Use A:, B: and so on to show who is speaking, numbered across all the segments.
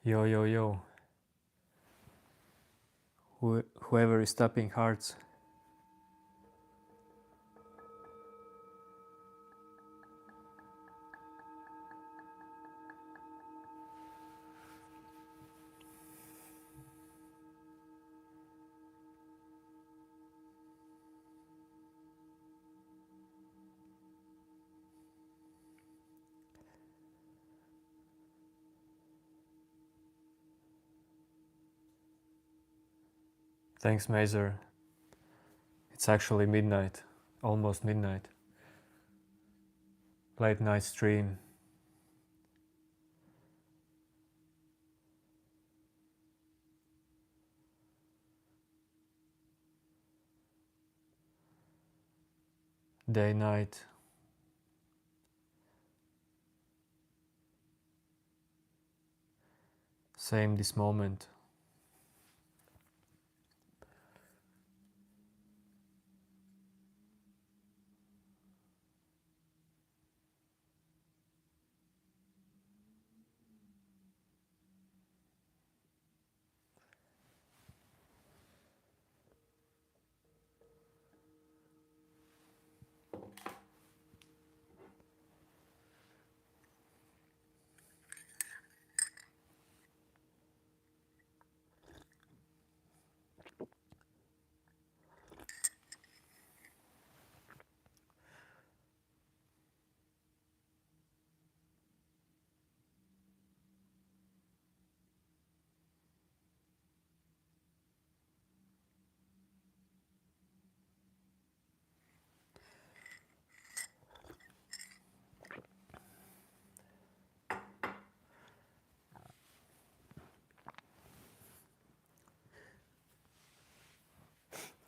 A: Yo, yo, yo. Whoever is tapping hearts. Thanks, Mazer. It's actually midnight. Almost midnight. Late night stream. Day, night. Same this moment.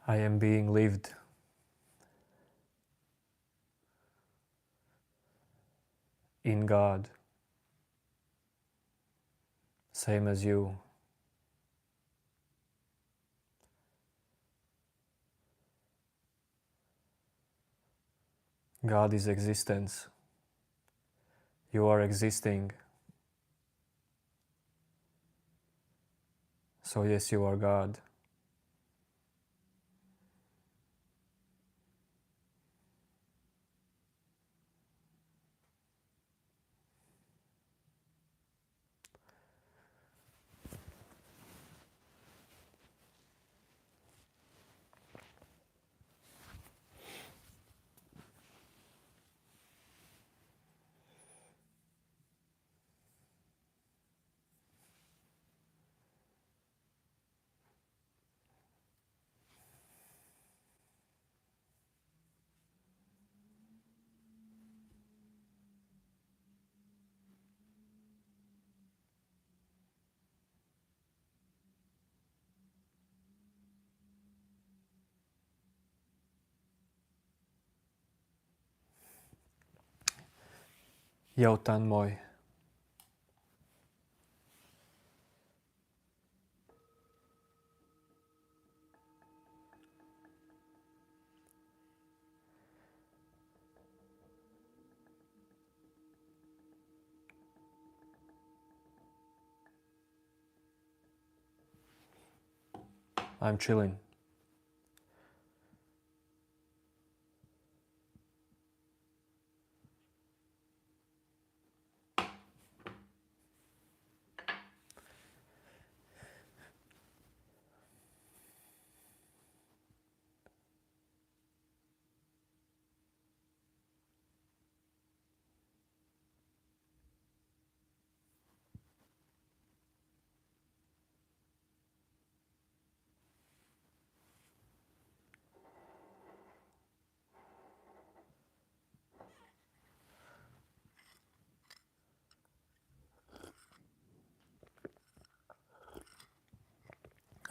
A: I am being lived. In God. Same as you. God is existence. You are existing. So yes, you are God. Joutan moi. I'm chilling.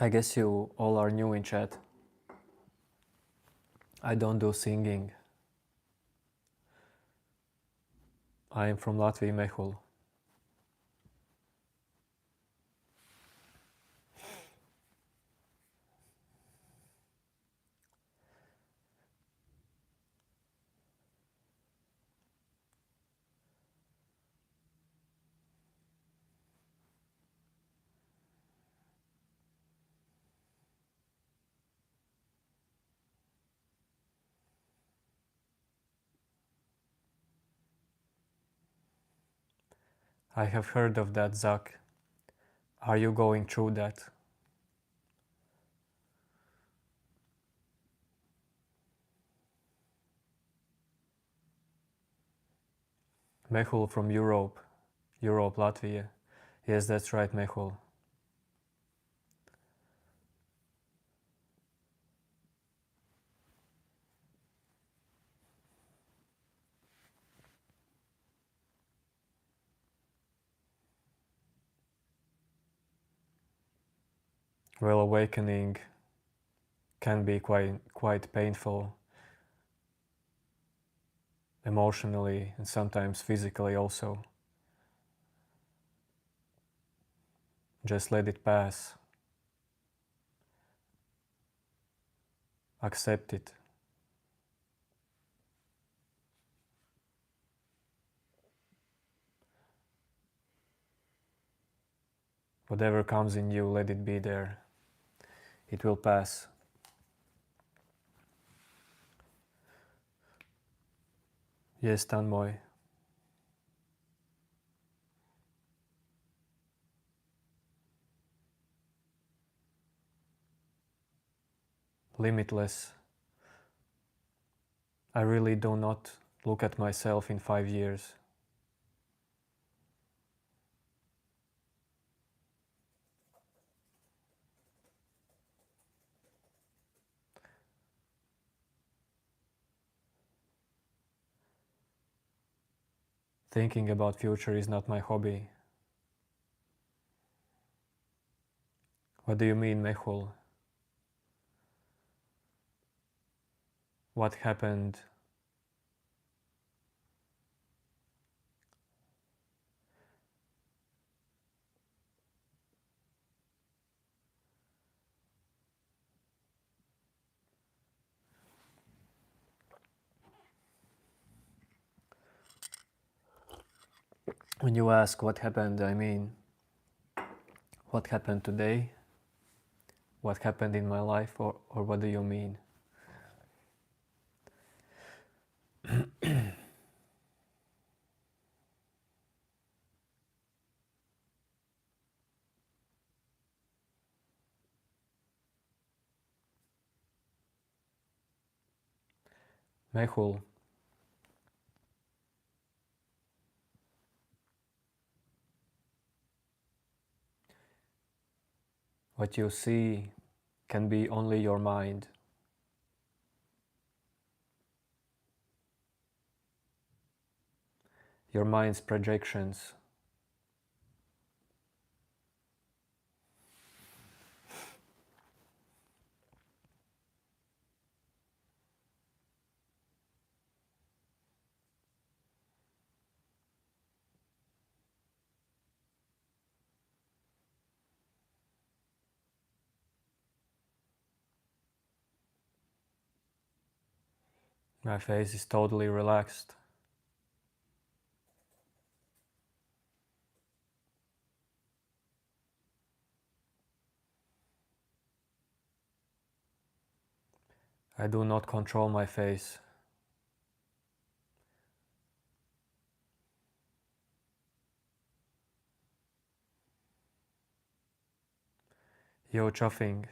A: I guess you all are new in chat. I don't do singing. I am from Latvia, Mehul. I have heard of that, Zach. Are you going through that? Mehul from Europe, Latvia. Yes, that's right, Mehul. Well, awakening can be quite painful, emotionally and sometimes physically also. Just let it pass. Accept it. Whatever comes in you, let it be there. It will pass. Yes, Tanmoy. Limitless. I really do not look at myself in 5 years. Thinking about future is not my hobby. What do you mean, Mehul? What happened? When you ask what happened, I mean what happened today? What happened in my life, or what do you mean? Mehul, what you see can be only your mind. Your mind's projections. My face is totally relaxed. I do not control my face. Yo, chuffing.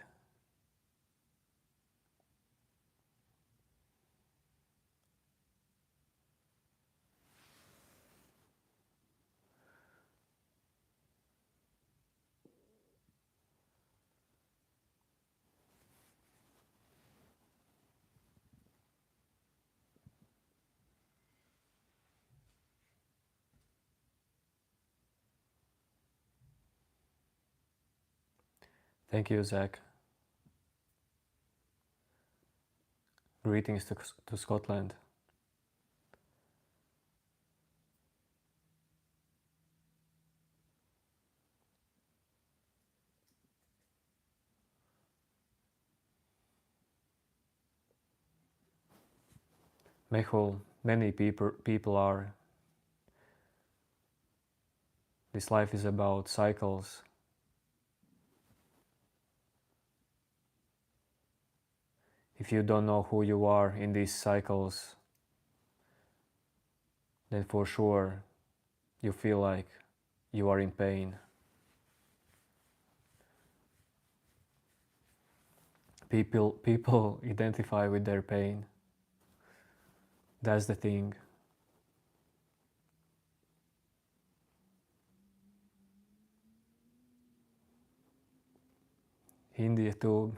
A: Thank you, Zach. Greetings to Scotland. Mehul, many people are. This life is about cycles. If you don't know who you are in these cycles, then for sure you feel like you are in pain. People identify with their pain. That's the thing. India too.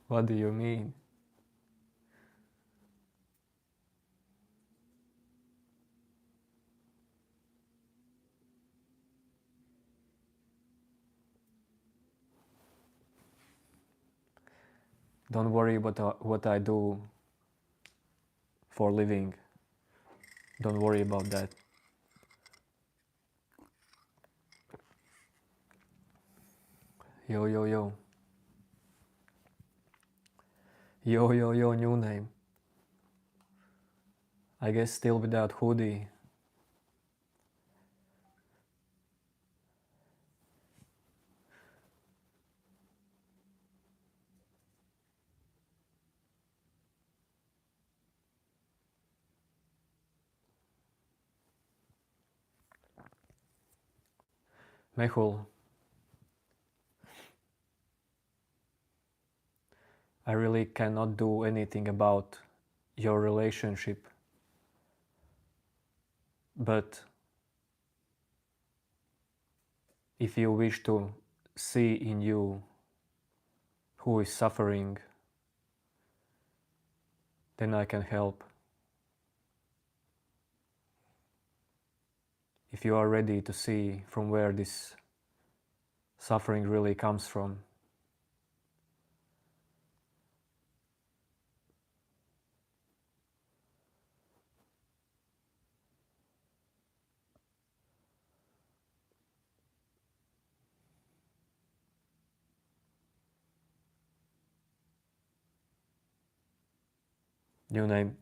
A: What do you mean? Don't worry about what I do for living. Don't worry about that. Yo, yo, yo. Yo, yo, yo, new name. I guess still without hoodie. Mehul, I really cannot do anything about your relationship, but if you wish to see in you who is suffering, then I can help. If you are ready to see from where this suffering really comes from. New name.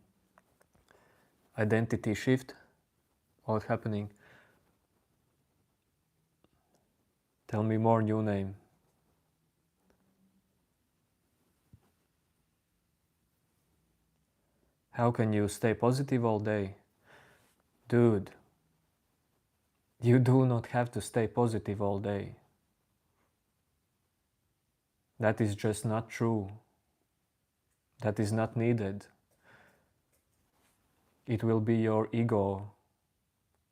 A: Identity shift. What's happening? Tell me more, new name. How can you stay positive all day? Dude, you do not have to stay positive all day. That is just not true. That is not needed. It will be your ego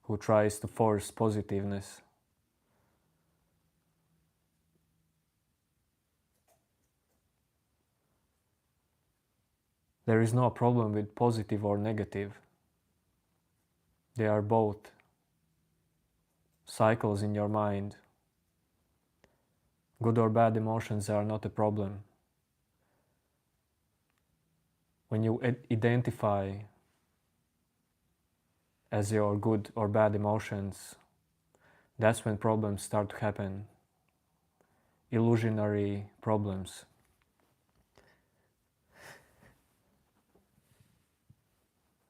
A: who tries to force positiveness. There is no problem with positive or negative. They are both cycles in your mind. Good or bad emotions are not a problem. When you identify as your good or bad emotions, that's when problems start to happen. Illusionary problems.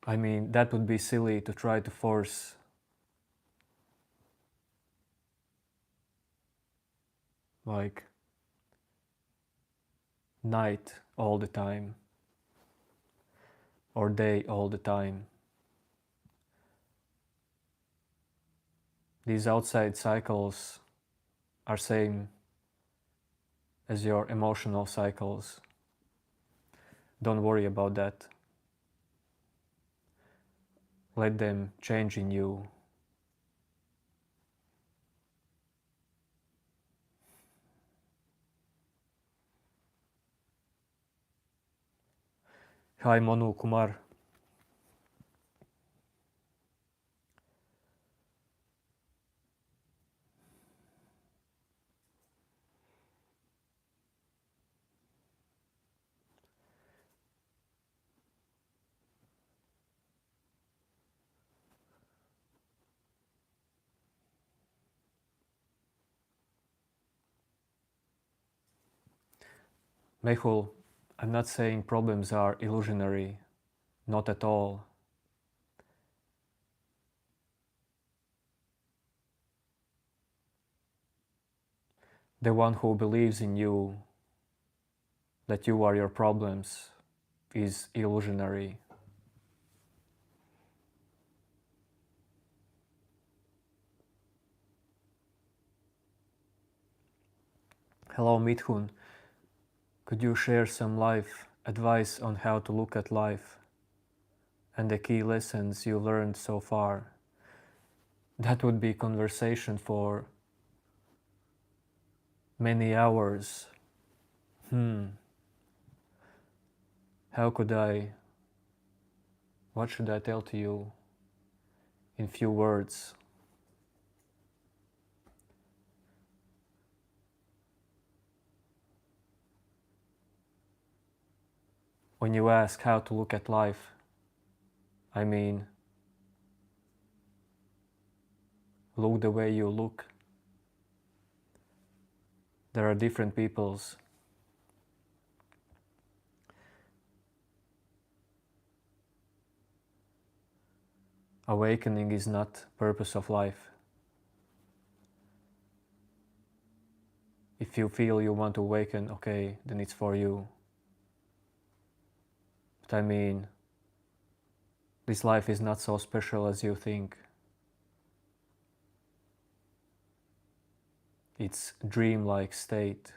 A: I mean, that would be silly to try to force like night all the time or day all the time. These outside cycles are same as your emotional cycles. Don't worry about that. Let them change in you. Hi Manu Kumar. Mehul, I'm not saying problems are illusionary. Not at all. The one who believes in you, that you are your problems, is illusionary. Hello Mithun, could you share some life advice on how to look at life and the key lessons you learned so far? That would be conversation for many hours. How could what should I tell to you in few words? When you ask how to look at life, I mean, look the way you look. There are different peoples. Awakening is not purpose of life. If you feel you want to awaken, okay, then it's for you. But I mean, this life is not so special as you think. It's dream-like state.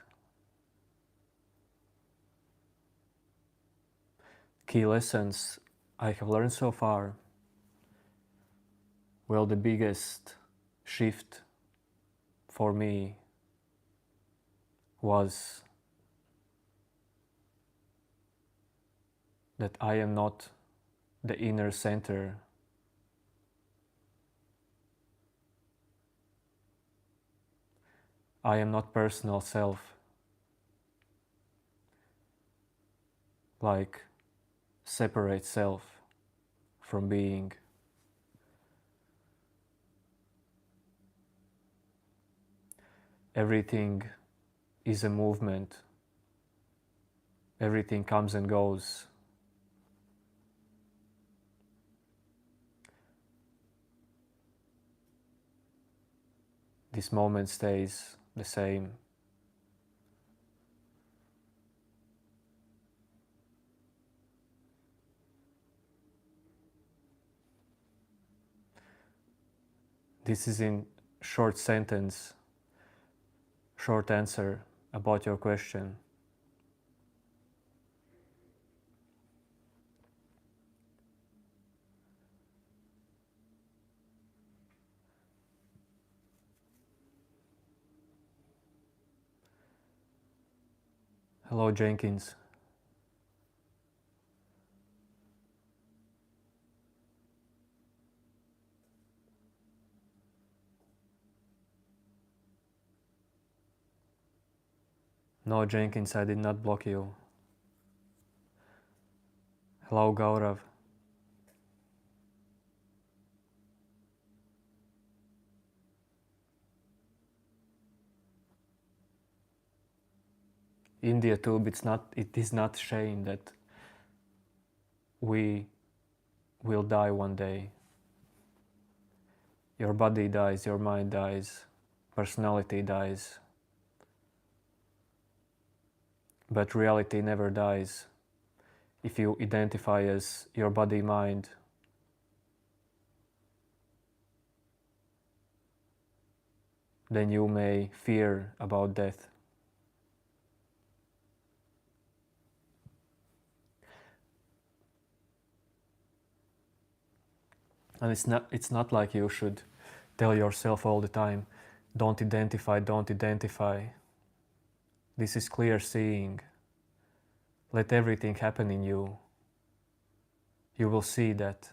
A: Key lessons I have learned so far. Well, the biggest shift for me was that I am not the inner center. I am not personal self, like separate self from being. Everything is a movement. Everything comes and goes. This moment stays the same. This is in short sentence, short answer about your question. Hello Jenkins. No Jenkins, I did not block you. Hello Gaurav. India too, it is not shame that we will die one day. Your body dies, your mind dies, personality dies. But reality never dies. If you identify as your body mind, then you may fear about death. And it's not like you should tell yourself all the time, don't identify, don't identify. This is clear seeing. Let everything happen in you. You will see that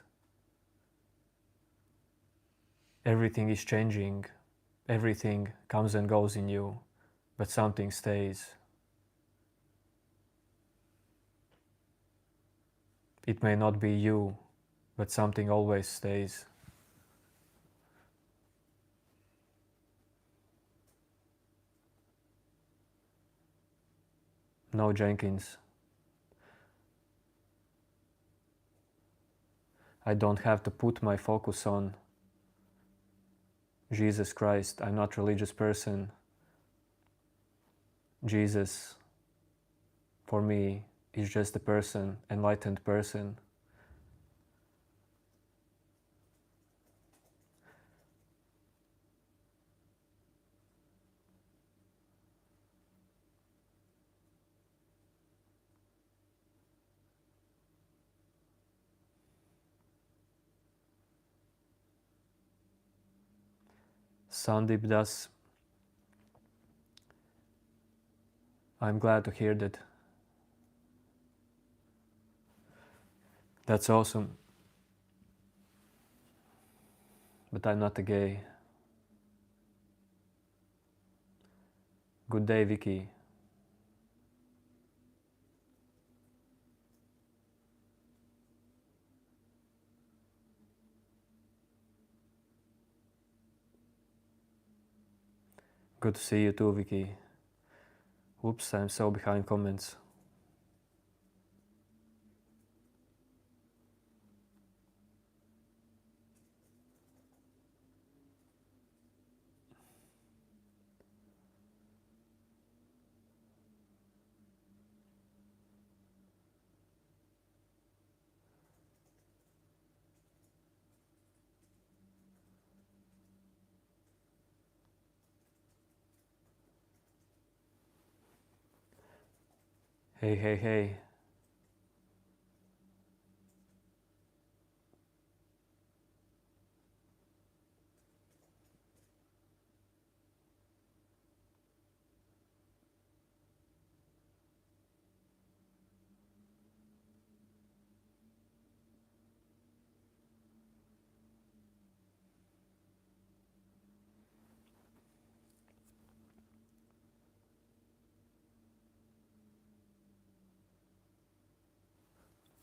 A: everything is changing, everything comes and goes in you, but something stays. It may not be you, but something always stays. No Jenkins. I don't have to put my focus on Jesus Christ. I'm not a religious person. Jesus, for me, is just a person, enlightened person. Sandeep Das, I'm glad to hear that. That's awesome. But I'm not a gay. Good day, Vicky. Good to see you too, Vicky. Whoops, I'm so behind comments. Hey, hey, hey.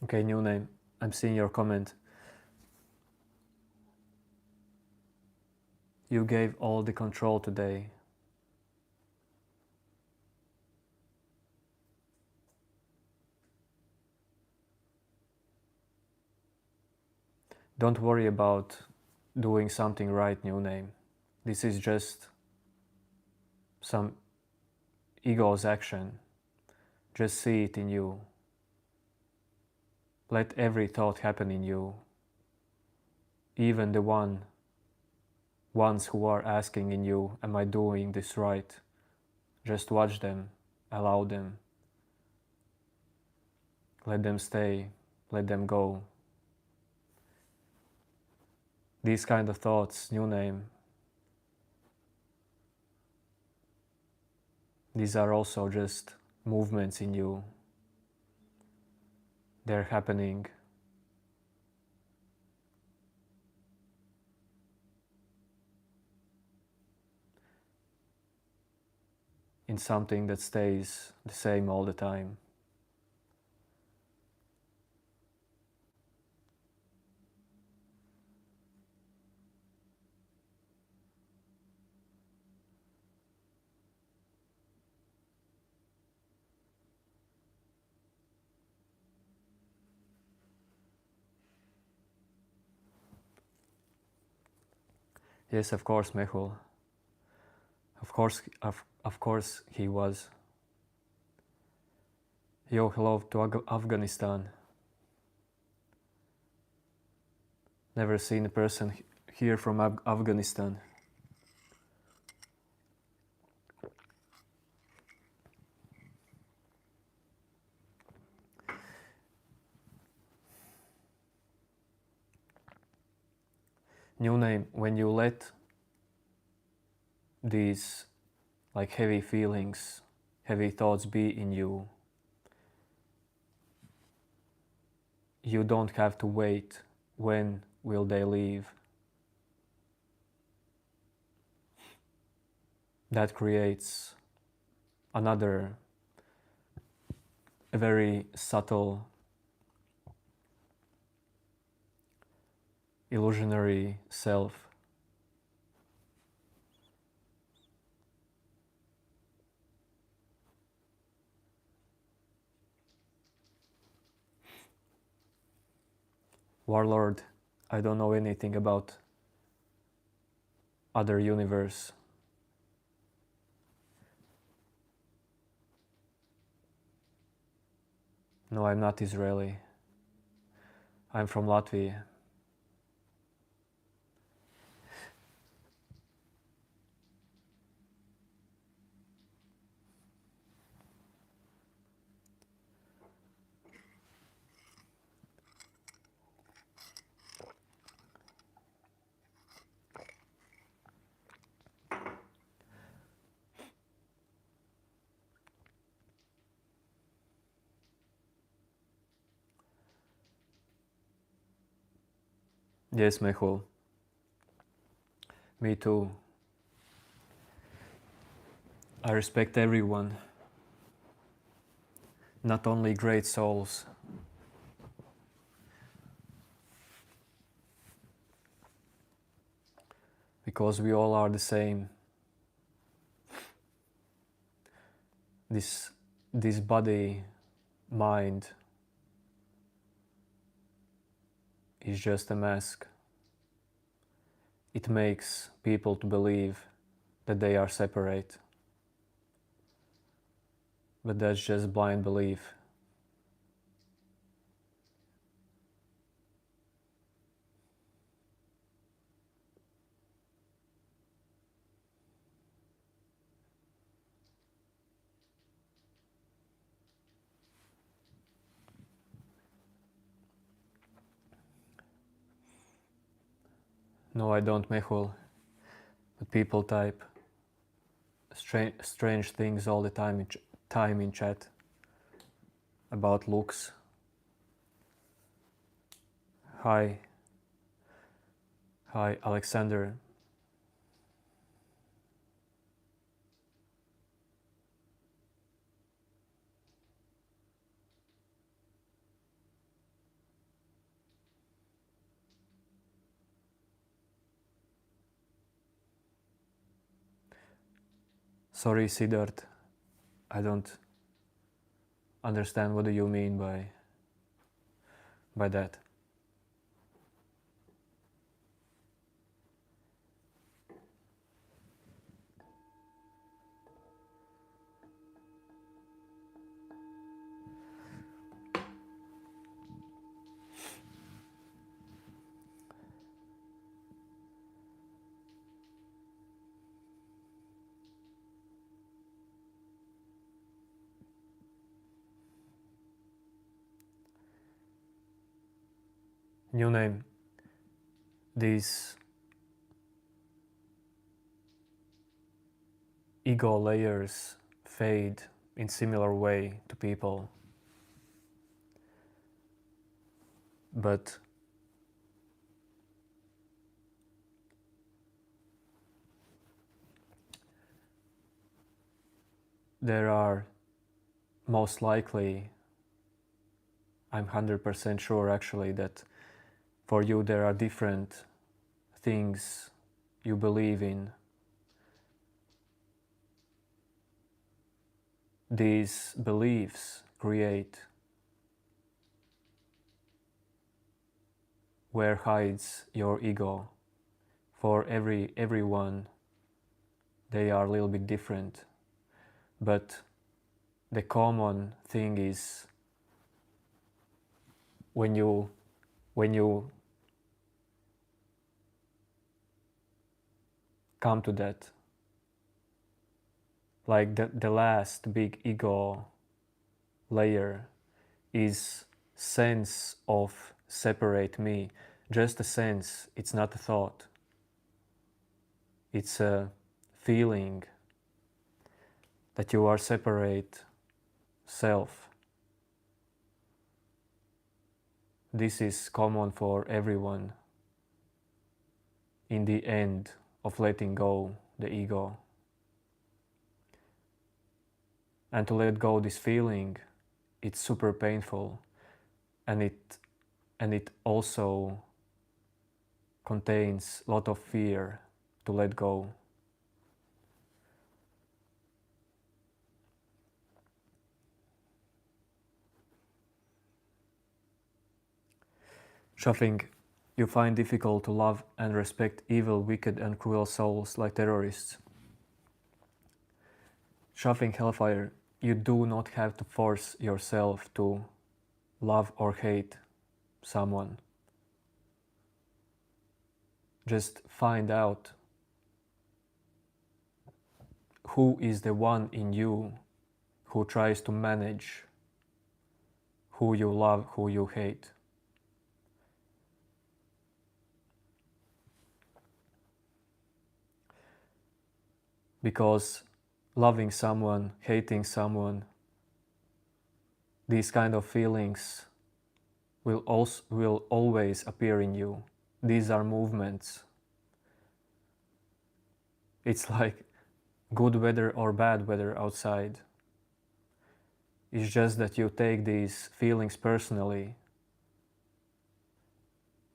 A: Okay, new name. I'm seeing your comment. You gave all the control today. Don't worry about doing something right, new name. This is just some ego's action. Just see it in you. Let every thought happen in you. Even the ones who are asking in you, am I doing this right? Just watch them, allow them. Let them stay, let them go. These kind of thoughts, new name, these are also just movements in you. They're happening. In something that stays the same all the time. Yes, of course, Mehul. Of course he was. Yo, hello to Afghanistan. Never seen a person here from Afghanistan. New name, when you let these like heavy feelings, heavy thoughts be in you, you don't have to wait when will they leave. That creates another a very subtle illusionary self. Warlord, I don't know anything about other universe. No, I'm not Israeli. I'm from Latvia. Yes, Mehul. Me too. I respect everyone, not only great souls. Because we all are the same. This body, mind is just a mask. It makes people to believe that they are separate. But that's just blind belief. No, I don't, Mehul. But people type strange things all the time in chat about looks. Hi, Alexander. Sorry, Siddharth. I don't understand what do you mean by that. New name. These ego layers fade in similar way to people. But there are most likely, I'm 100% sure actually, that for you there are different things you believe in. These beliefs create where hides your ego. For everyone, they are a little bit different. But the common thing is when you come to that, like the last big ego layer is sense of separate me. Just a sense, it's not a thought. It's a feeling that you are separate self. This is common for everyone in the end of letting go the ego. And to let go this feeling, it's super painful, and it also contains a lot of fear to let go. Shuffling, you find difficult to love and respect evil, wicked and cruel souls like terrorists. Shuffling Hellfire, you do not have to force yourself to love or hate someone. Just find out who is the one in you who tries to manage who you love, who you hate. Because loving someone, hating someone, these kind of feelings will always appear in you. these are movements. It's like good weather or bad weather outside. It's just that you take these feelings personally.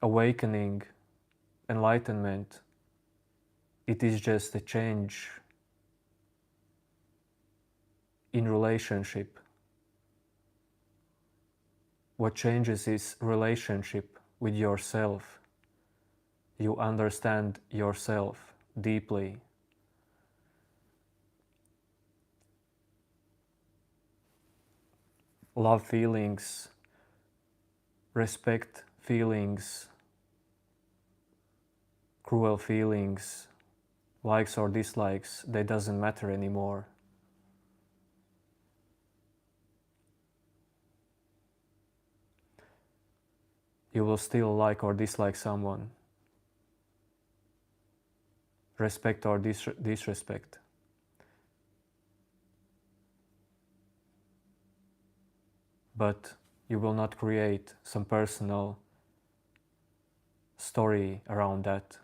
A: Awakening, enlightenment, it is just a change in relationship. What changes is relationship with yourself. You understand yourself deeply. Love feelings, respect feelings, cruel feelings, likes or dislikes, they doesn't matter anymore. You will still like or dislike someone, respect or disrespect. But you will not create some personal story around that.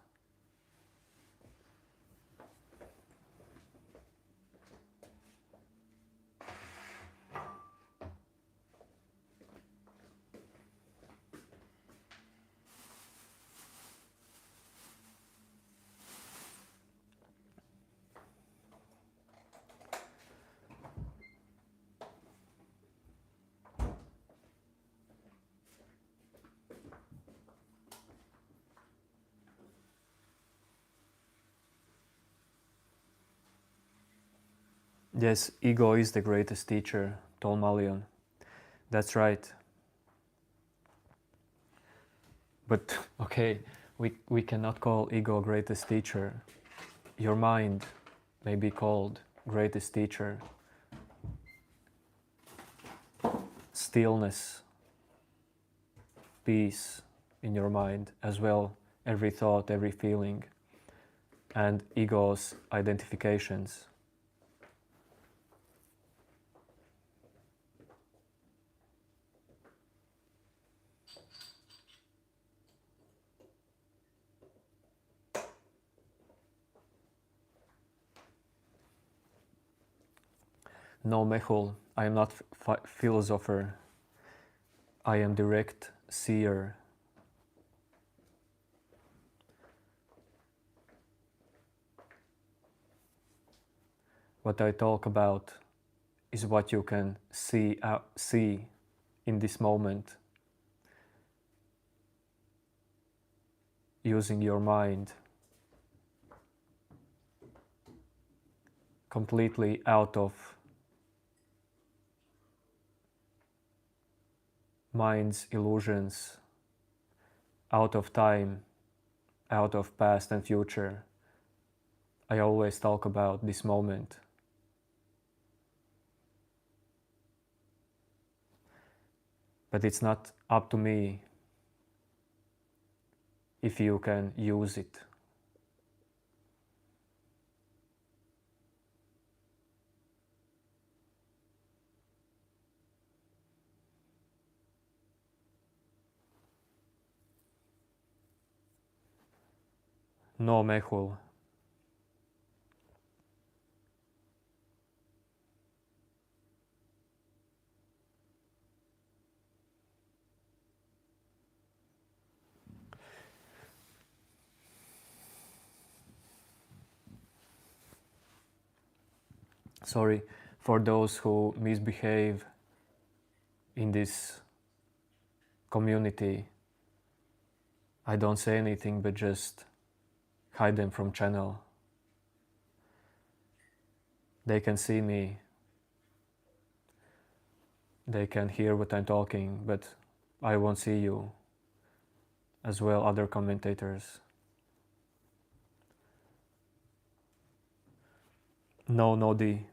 A: Yes, ego is the greatest teacher, told Malion. That's right. But okay, we cannot call ego greatest teacher. Your mind may be called greatest teacher. Stillness, peace in your mind as well, every thought, every feeling, and ego's identifications. No, Mechul, I am not philosopher. I am direct seer. What I talk about is what you can see in this moment, using your mind, completely out of mind's illusions, out of time, out of past and future. I always talk about this moment. But it's not up to me if you can use it. No, Mechul. Sorry for those who misbehave in this community. I don't say anything but just hide them from channel. They can see me, they can hear what I'm talking, but I won't see you, as well other commentators. No, Nodi.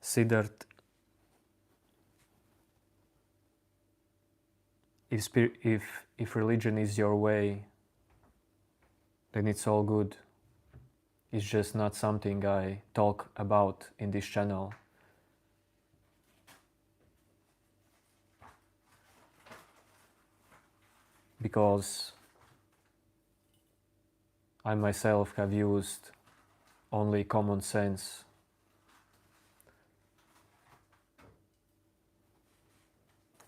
A: Siddharth, if religion is your way, then it's all good. It's just not something I talk about in this channel. Because I myself have used only common sense,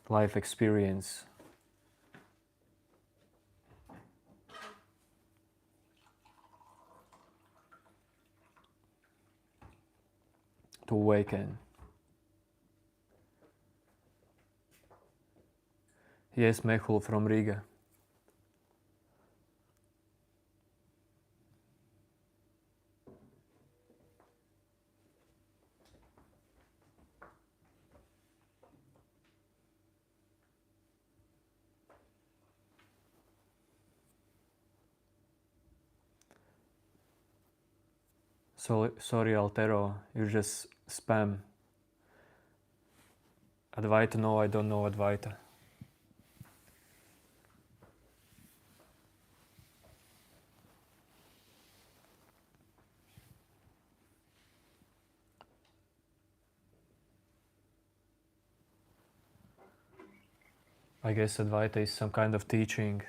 A: life experience to awaken. Yes, Mehul from Riga. So, sorry, Altero, you just spam. Advaita, no, I don't know Advaita. I guess Advaita is some kind of teaching.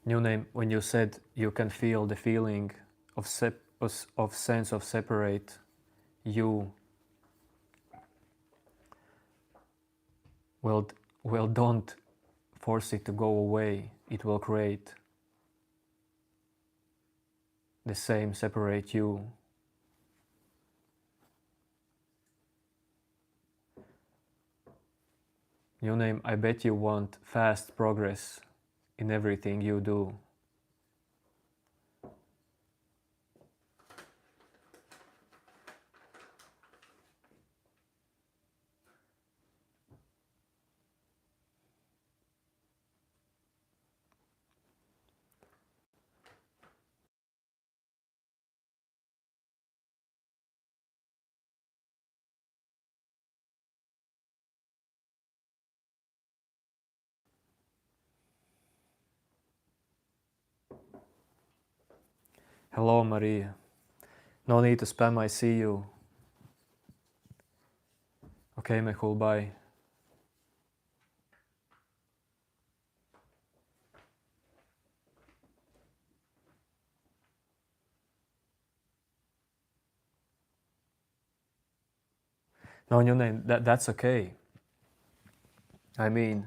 A: New name, when you said you can feel the feeling of sense of separate you, well, well, don't force it to go away. It will create the same separate you. New name, I bet you want fast progress in everything you do. Hello, Maria. No need to spam, I see you. Okay, Mehul, bye. No, new name, that's okay. I mean,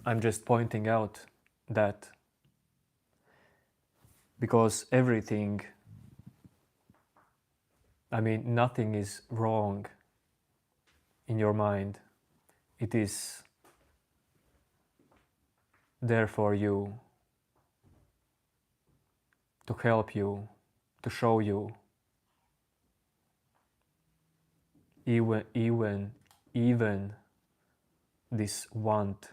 A: I'm just pointing out that because everything, I mean, nothing is wrong in your mind. It is there for you, to help you, to show you, even this want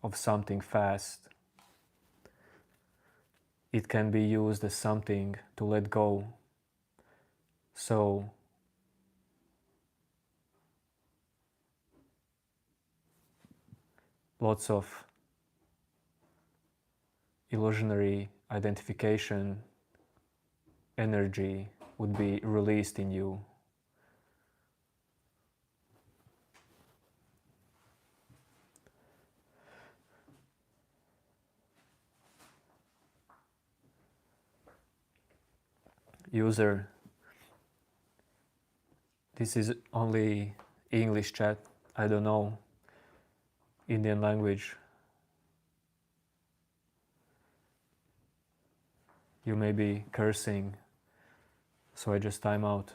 A: of something fast, it can be used as something to let go. So lots of illusionary identification energy would be released in you. User, this is only English chat, I don't know Indian language. You may be cursing, so I just time out.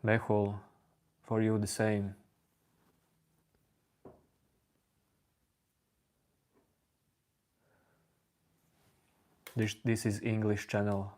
A: Mehul, for you the same. This is English channel.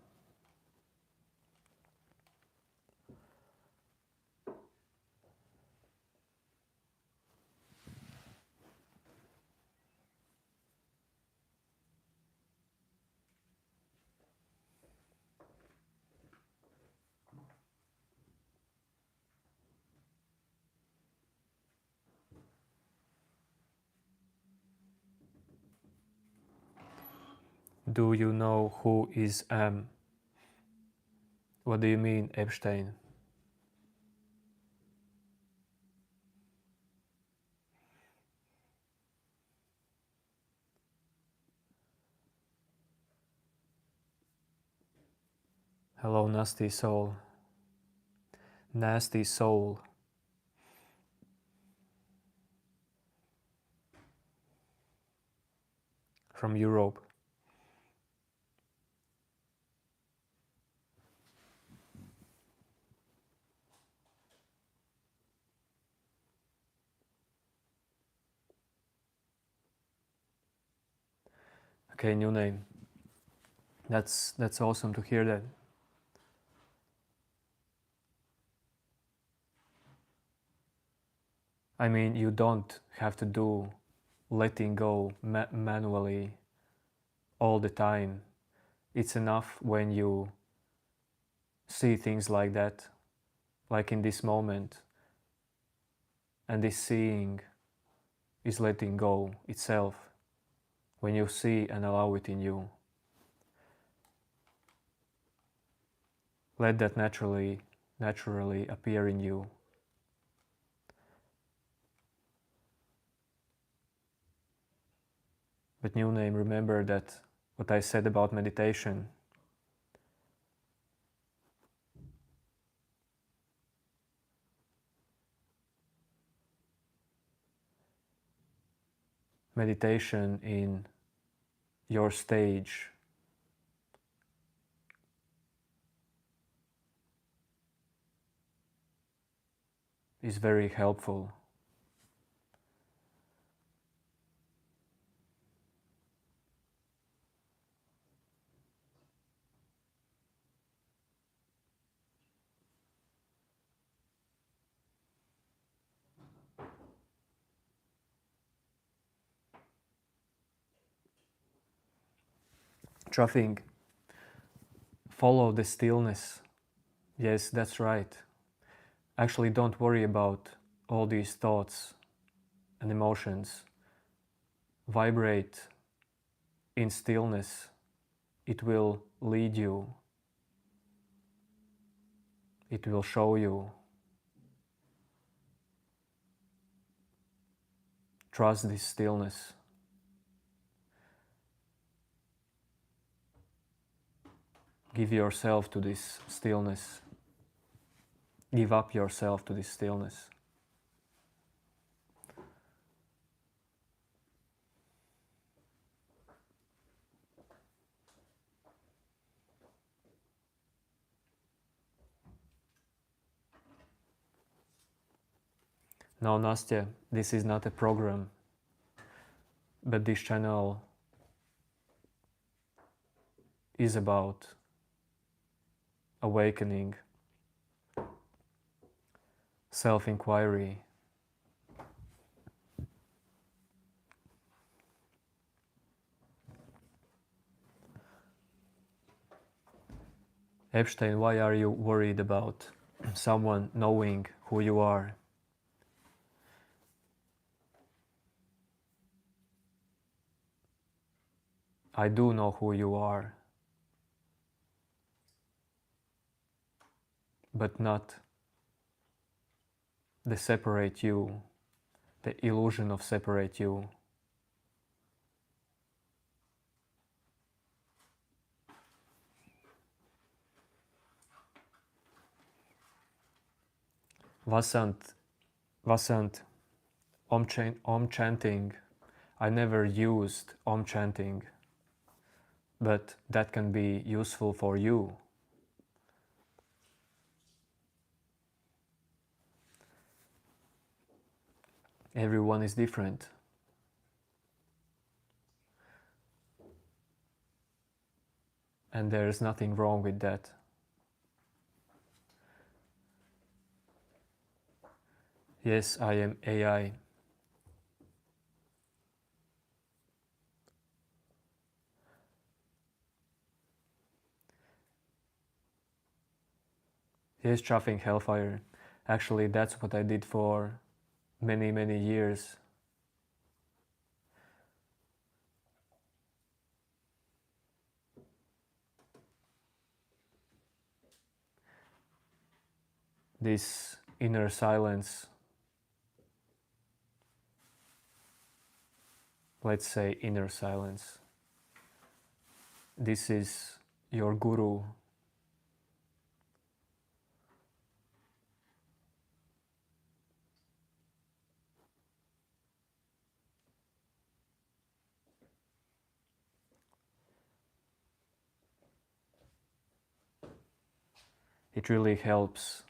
A: Do you know who is M? What do you mean, Epstein? Hello, nasty soul. Nasty soul. From Europe. Okay, new name. That's awesome to hear that. I mean, you don't have to do letting go manually all the time. It's enough when you see things like that, like in this moment. And this seeing is letting go itself when you see and allow it in you. Let that naturally appear in you. But new name, remember that what I said about meditation. Meditation in your stage is very helpful. Traffic, follow the stillness. Yes, that's right. Actually, don't worry about all these thoughts and emotions. Vibrate in stillness. It will lead you. It will show you. Trust this stillness. Give yourself to this stillness. Give up yourself to this stillness. Now, Nastya, this is not a program, but this channel is about awakening, self-inquiry, Epstein, why are you worried about someone knowing who you are? I do know who you are, but not the separate you, the illusion of separate you. Vasant, Om chanting, I never used Om chanting, but that can be useful for you. Everyone is different. and there's nothing wrong with that. Yes, I am AI. Yes, Chuffing Hellfire. Actually, that's what I did for many, many years. This inner silence, let's say inner silence. This is your guru. It really helps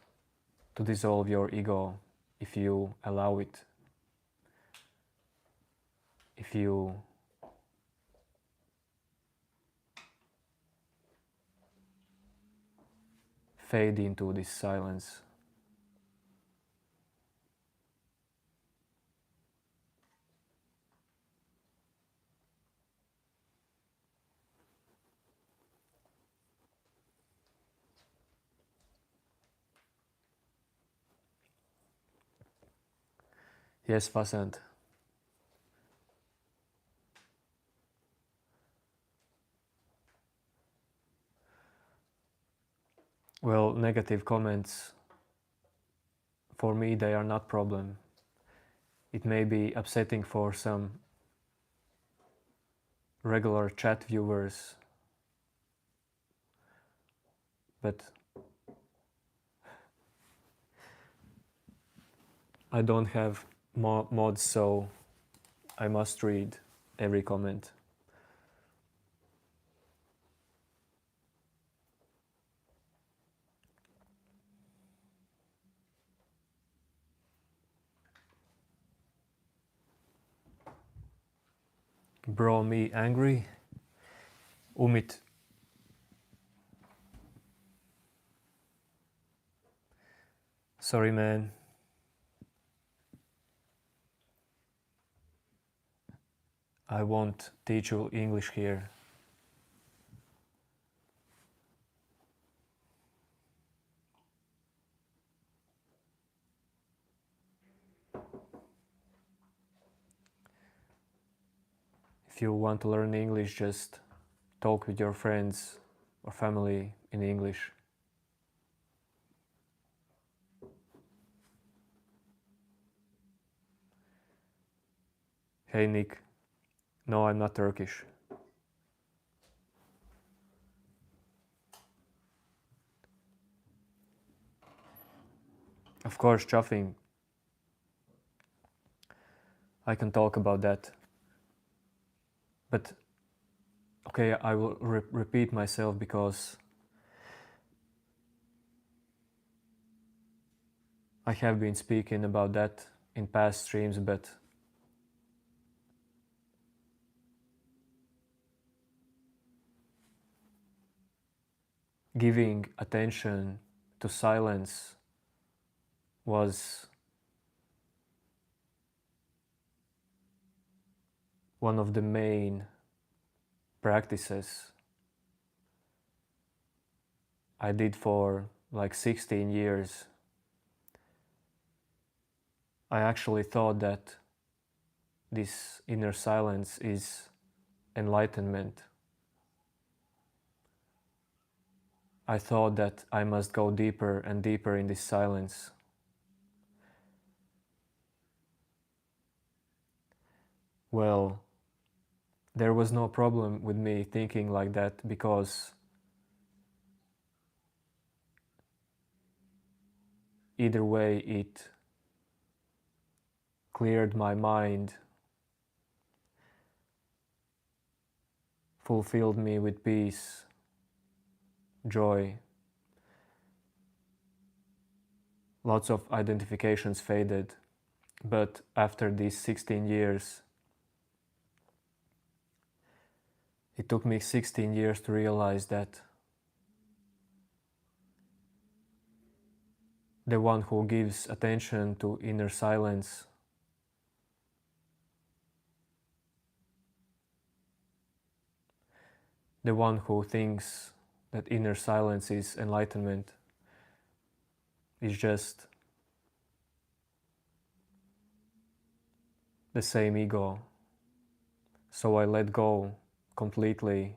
A: to dissolve your ego if you allow it. If you fade into this silence. Yes, Vasant. Well, negative comments, for me, they are not problem. It may be upsetting for some regular chat viewers, but I don't have mods, so I must read every comment. Bro, me angry? Umit, sorry man. I won't teach you English here. If you want to learn English, just talk with your friends or family in English. Hey Nick, no, I'm not Turkish. Of course, chuffing. I can talk about that. But, okay, I will repeat myself because I have been speaking about that in past streams, but giving attention to silence was one of the main practices I did for like 16 years. I actually thought that this inner silence is enlightenment. I thought that I must go deeper and deeper in this silence. Well, there was no problem with me thinking like that because either way it cleared my mind, fulfilled me with peace, joy. Lots of identifications faded, but after these 16 years, It took me 16 years to realize that the one who gives attention to inner silence the one who thinks that inner silence is enlightenment is just the same ego. So I let go completely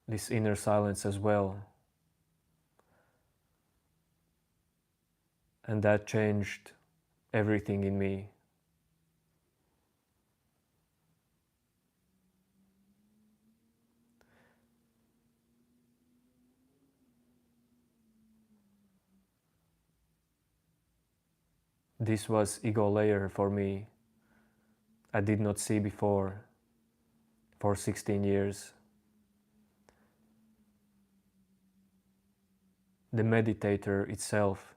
A: this inner silence as well. And that changed everything in me. This was ego layer for me. I did not see before for 16 years. The meditator itself.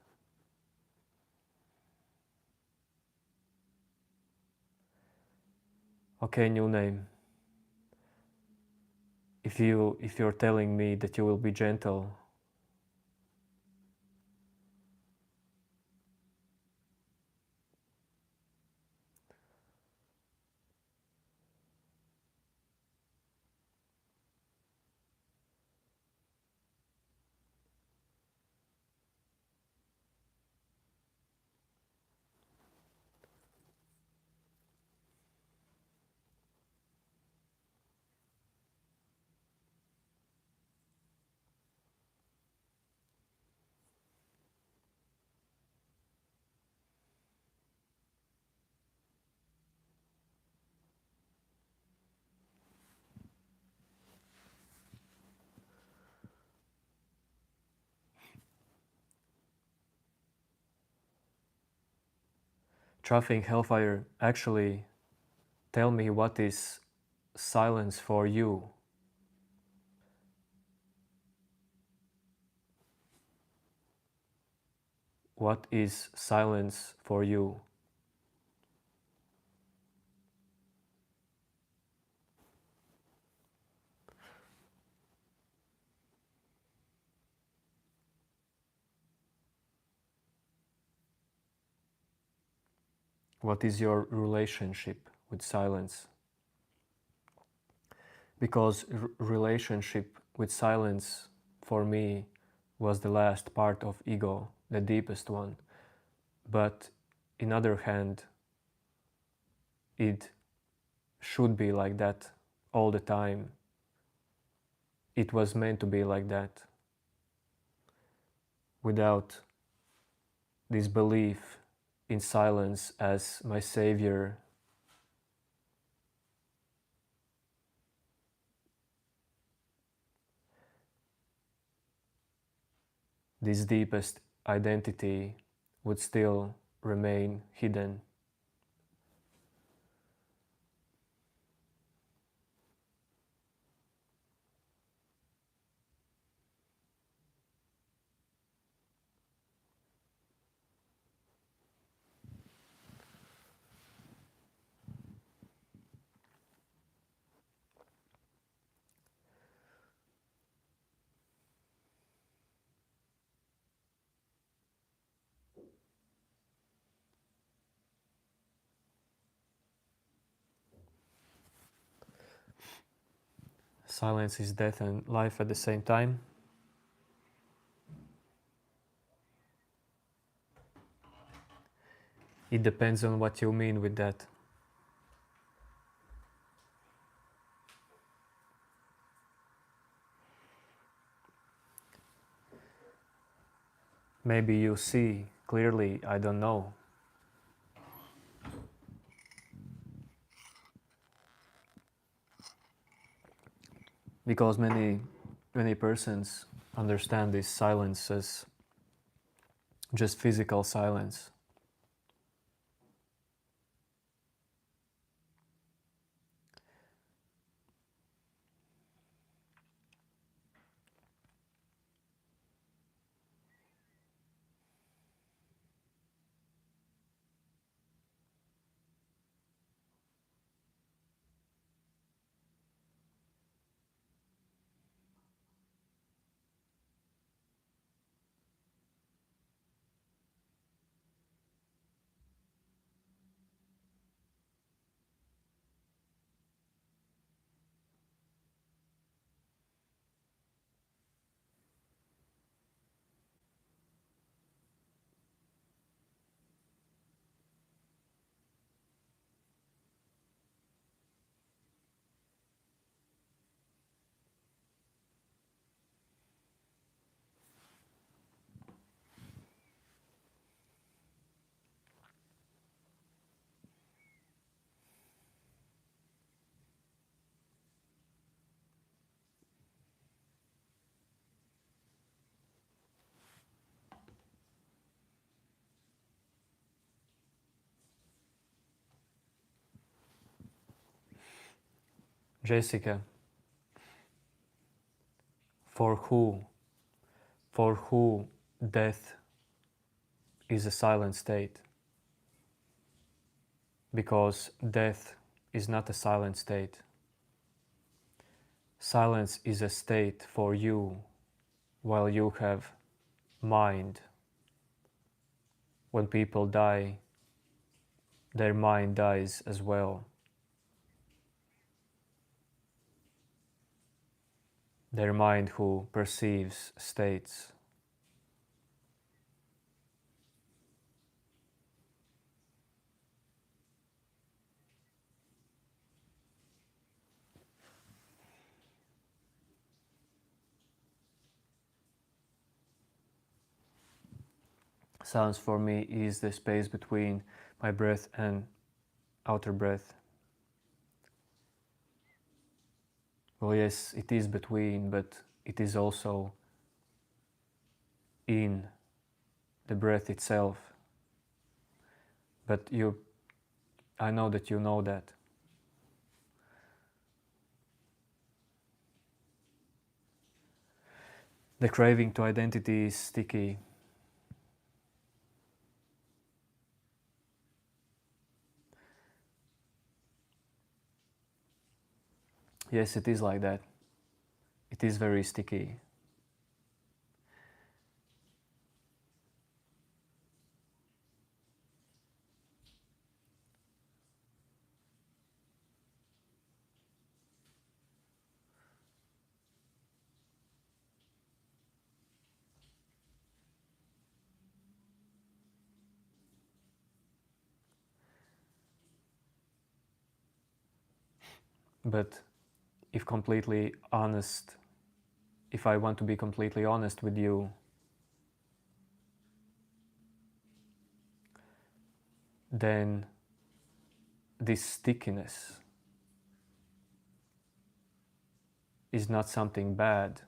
A: Okay, new name. If you're telling me that you will be gentle, Traffic Hellfire, actually tell me what is silence for you. What is silence for you? What is your relationship with silence? Because relationship with silence for me was the last part of ego, the deepest one. But in other hand, it should be like that all the time. It was meant to be like that. Without this belief in silence as my savior, this deepest identity would still remain hidden. Silence is death and life at the same time. It depends on what you mean with that. Maybe you see clearly, I don't know. Because many persons understand this silence as just physical silence. Jessica, for who? For who death is a silent state? Because death is not a silent state. Silence is a state for you while you have mind. When people die, their mind dies as well. Their mind who perceives states. Silence for me is the space between my breath and outer breath. Well, yes, it is between, but it is also in the breath itself. But I know that you know that. The craving to identity is sticky. Yes, it is like that. It is very sticky. But if I want to be completely honest with you, then this stickiness is not something bad.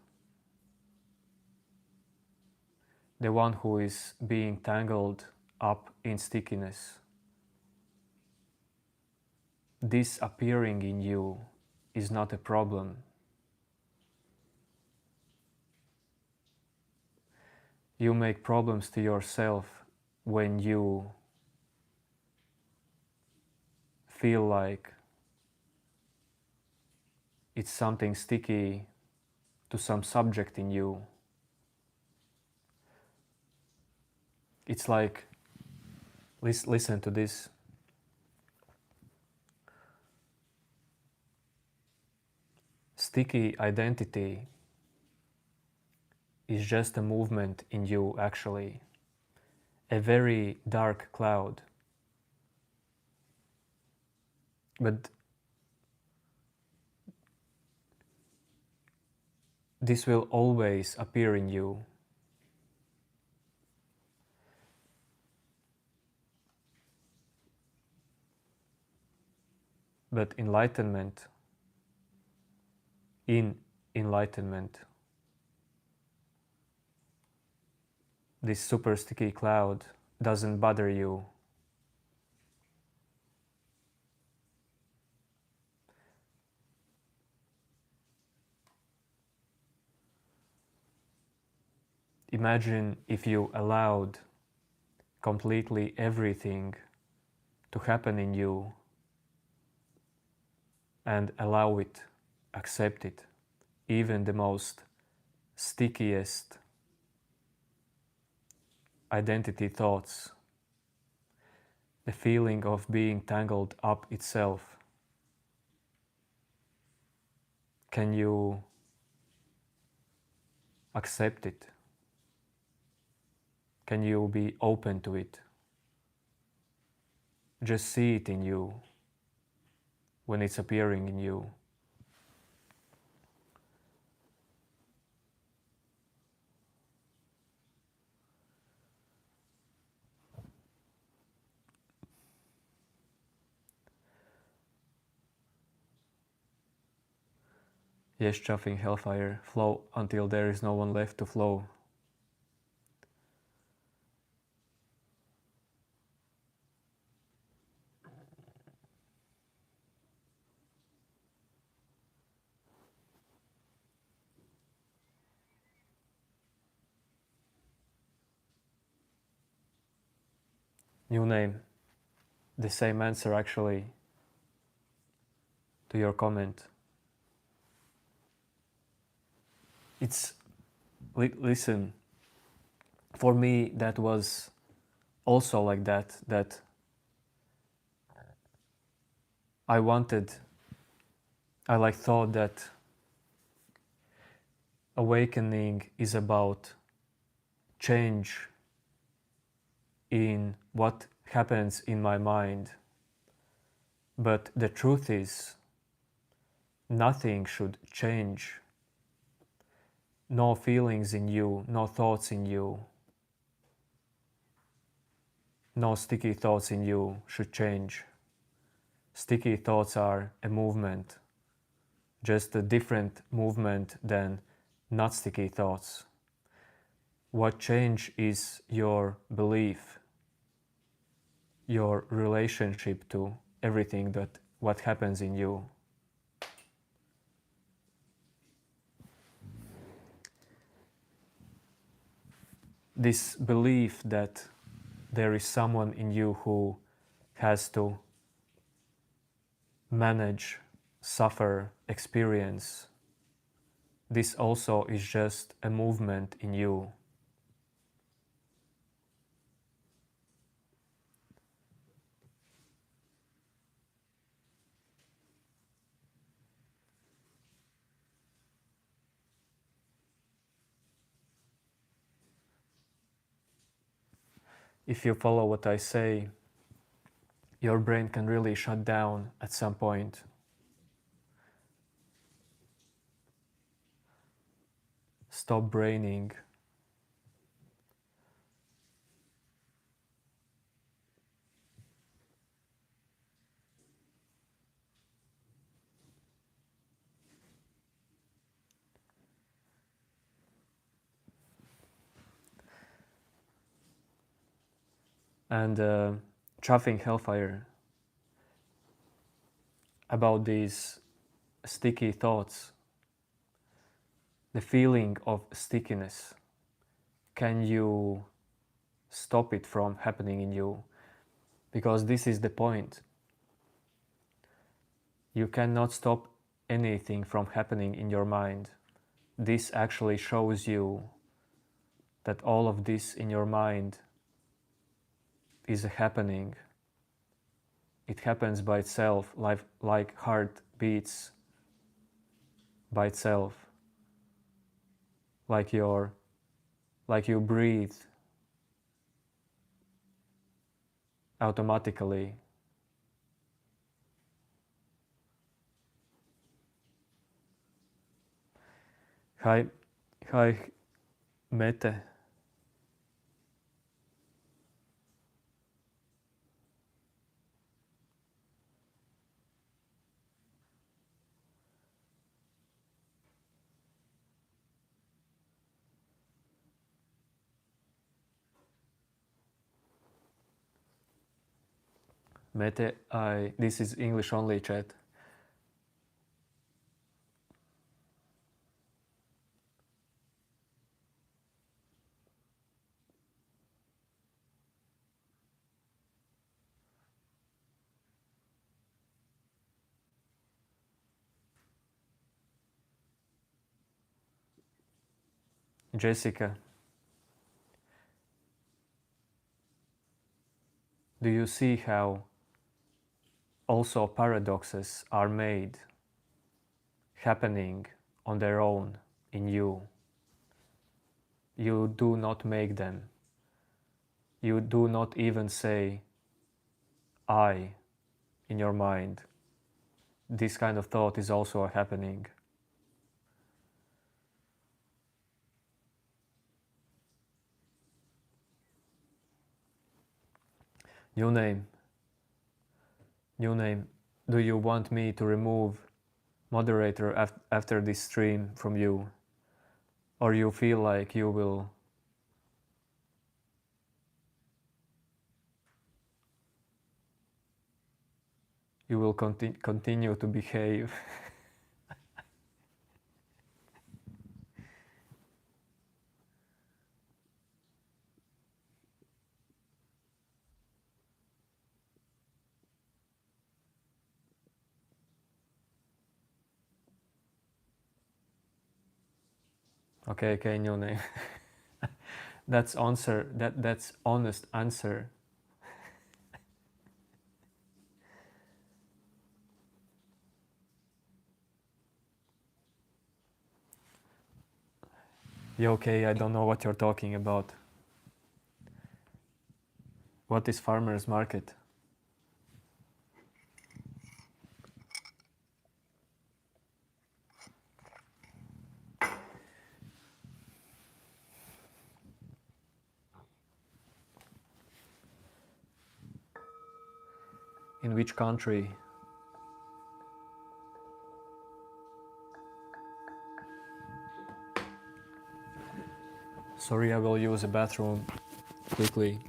A: The one who is being tangled up in stickiness, this appearing in you is not a problem. You make problems to yourself when you feel like it's something sticky to some subject in you. It's like, listen to this. Sticky identity is just a movement in you, actually. A very dark cloud. But this will always appear in you. But in enlightenment, this super sticky cloud doesn't bother you. Imagine if you allowed completely everything to happen in you and allow it, accept it, even the most stickiest identity thoughts, the feeling of being tangled up itself. Can you accept it? Can you be open to it? Just see it in you when it's appearing in you. Yes, chuffing hellfire, flow until there is no one left to flow. New name. The same answer actually to your comment. It's, listen, for me that was also like that I thought that awakening is about change in what happens in my mind. But the truth is, nothing should change. No feelings in you, no thoughts in you, no sticky thoughts in you should change. Sticky thoughts are a movement, just a different movement than not sticky thoughts. What change is your belief, your relationship to everything that what happens in you. This belief that there is someone in you who has to manage, suffer, experience, this also is just a movement in you. If you follow what I say, your brain can really shut down at some point. Stop braining. And Traffic Hellfire, about these sticky thoughts, the feeling of stickiness, can you stop it from happening in you? Because this is the point. You cannot stop anything from happening in your mind. This actually shows you that all of this in your mind is happening. It happens by itself, like heart beats by itself, like you breathe automatically. Hi, Mete. Mete, this is English only chat. Jessica, do you see how also paradoxes are made, happening on their own in you? You do not make them. You do not even say I in your mind. This kind of thought is also happening. New name. Do you want me to remove moderator after this stream from you? Or you feel like you will continue to behave? Okay, okay, new name. That's answer. That's honest answer. You okay? I don't know what you're talking about. What is farmers market? In which country? Sorry, I will use a bathroom quickly.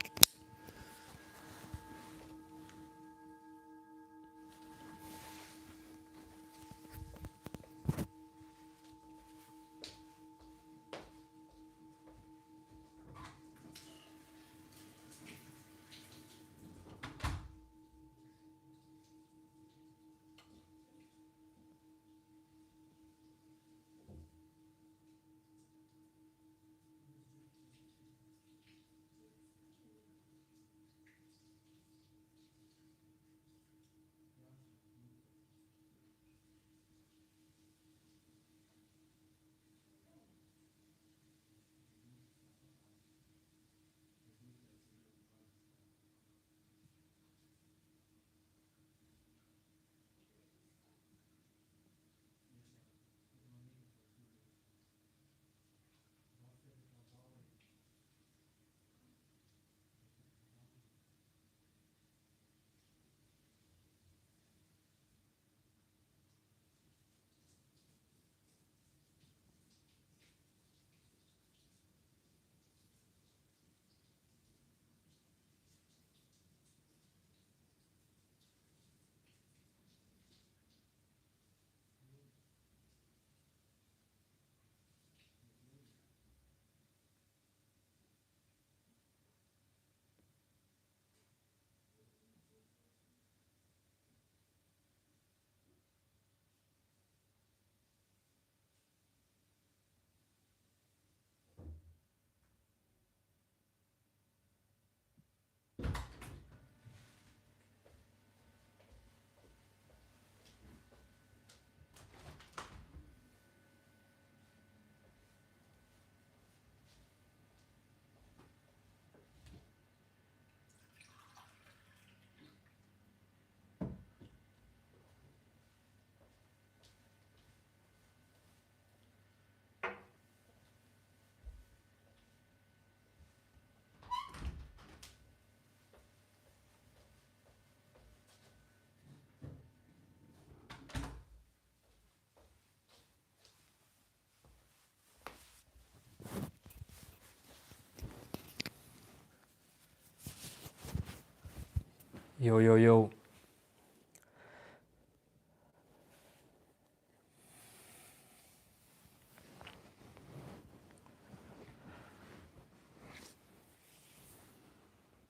A: Yo, yo, yo.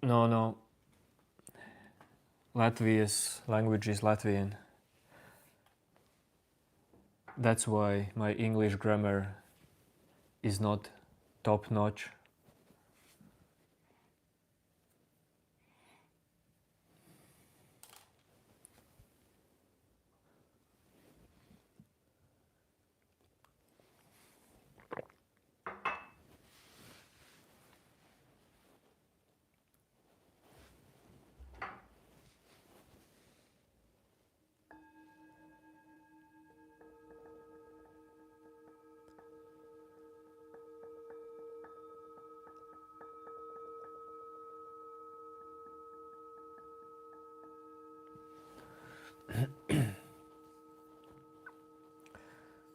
A: No, no. Latvia's language is Latvian. That's why my English grammar is not top notch.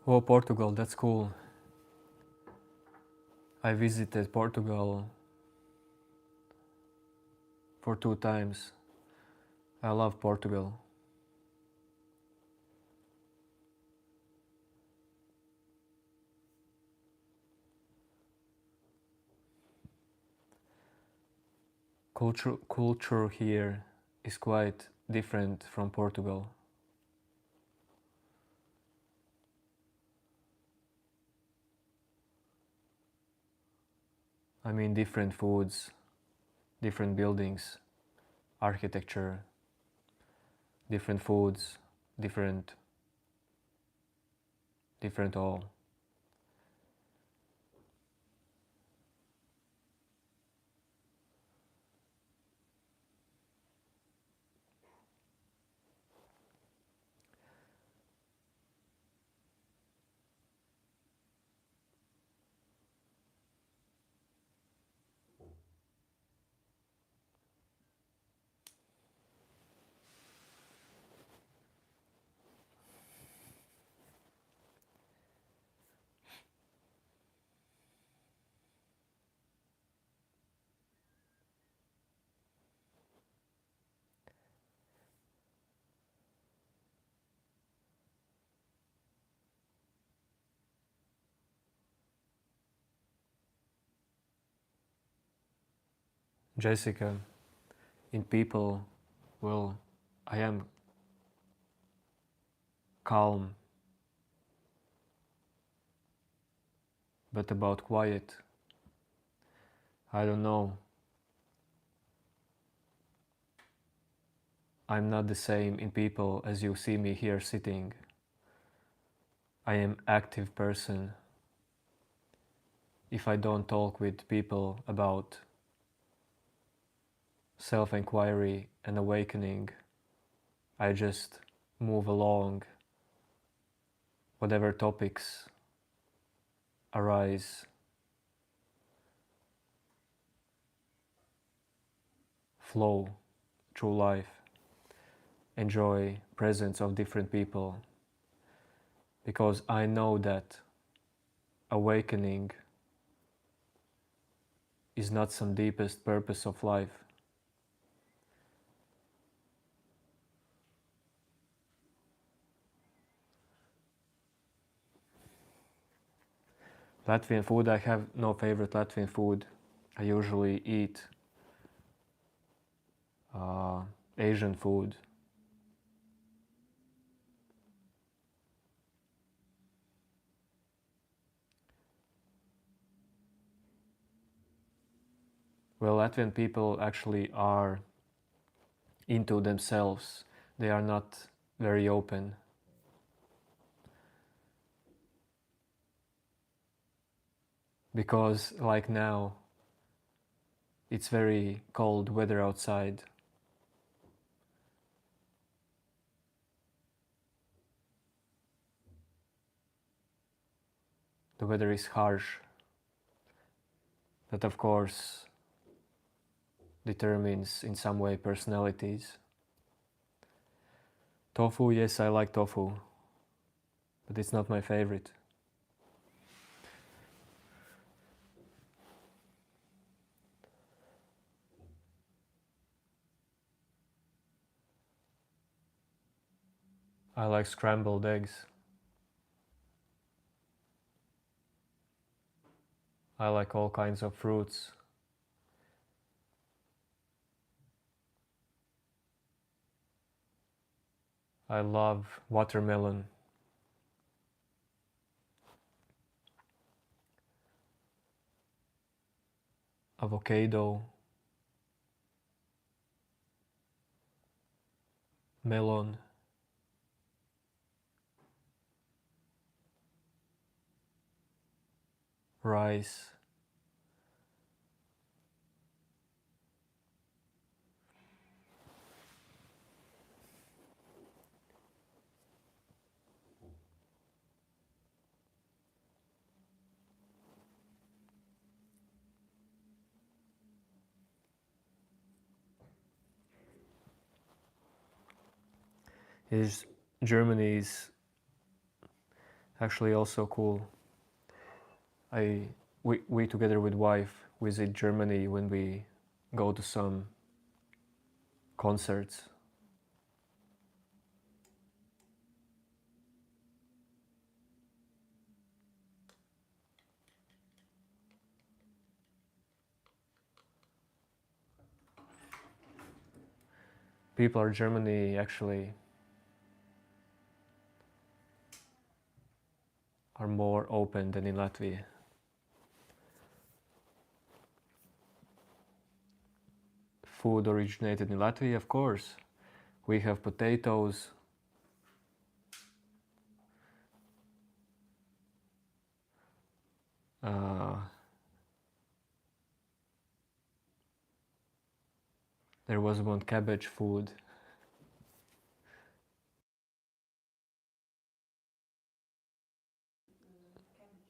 A: Oh, Portugal, that's cool. I visited Portugal for 2 times. I love Portugal. Culture here is quite different from Portugal. I mean different foods, different buildings, architecture, different foods, different all. Jessica, in people, well, I am calm, but about quiet, I don't know. I'm not the same in people as you see me here sitting. I am active person. If I don't talk with people about self-inquiry and awakening, I just move along whatever topics arise, flow through life, enjoy presence of different people, because I know that awakening is not some deepest purpose of life. Latvian food, I have no favorite Latvian food. I usually eat Asian food. Well, Latvian people actually are into themselves. They are not very open. Because like now, it's very cold weather outside. The weather is harsh. That of course determines in some way personalities. Tofu, yes, I like tofu, but it's not my favorite. I like scrambled eggs. I like all kinds of fruits. I love watermelon. Avocado, melon, rice. Is Germany is actually also cool. We together with wife visit Germany when we go to some concerts. People in Germany actually are more open than in Latvia. food originated in Latvia? Of course. We have potatoes. There was one cabbage food.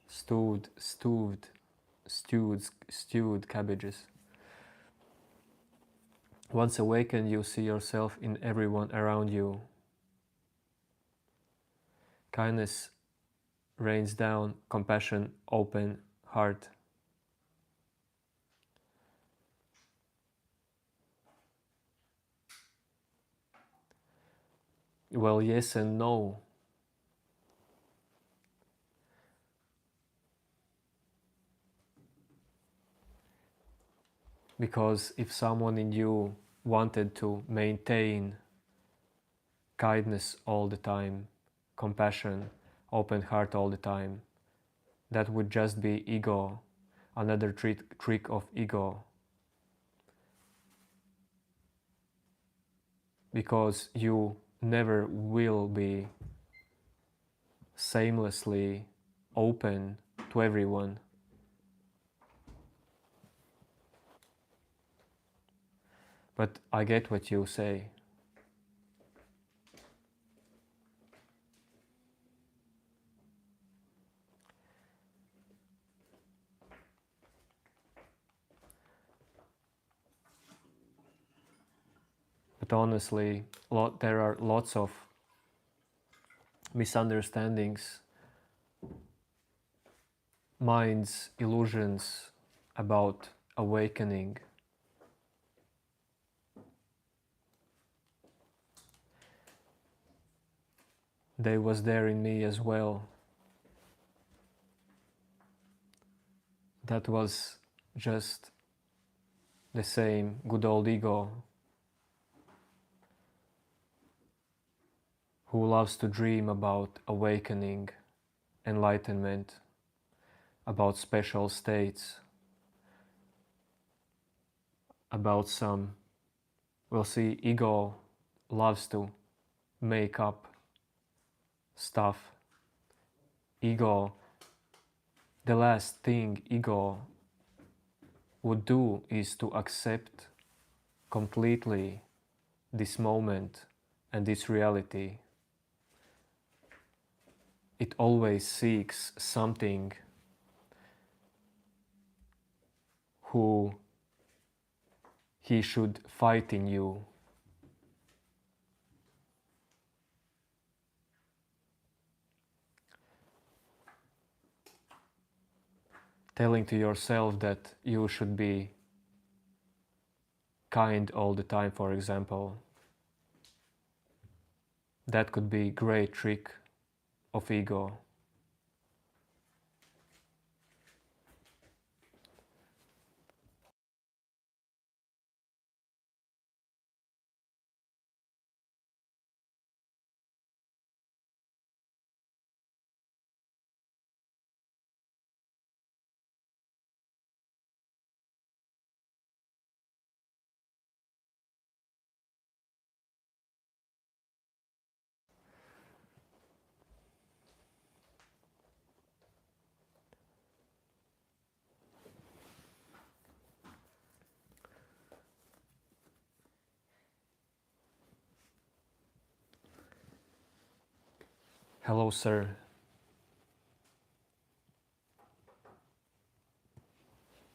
A: Stewed cabbages. Once awakened, you see yourself in everyone around you. Kindness rains down, compassion, open heart. Well, yes and no. Because if someone in you wanted to maintain kindness all the time, compassion, open heart all the time, that would just be ego, another trick of ego. Because you never will be shamelessly open to everyone. But I get what you say. But honestly, there are lots of misunderstandings, minds, illusions about awakening. They was there in me as well. That was just the same good old ego who loves to dream about awakening, enlightenment, about special states, about some, we'll see, ego loves to make up stuff. Ego, the last thing ego would do is to accept completely this moment and this reality. It always seeks something who he should fight in you. Telling to yourself that you should be kind all the time, for example, that could be a great trick of ego. Hello, sir.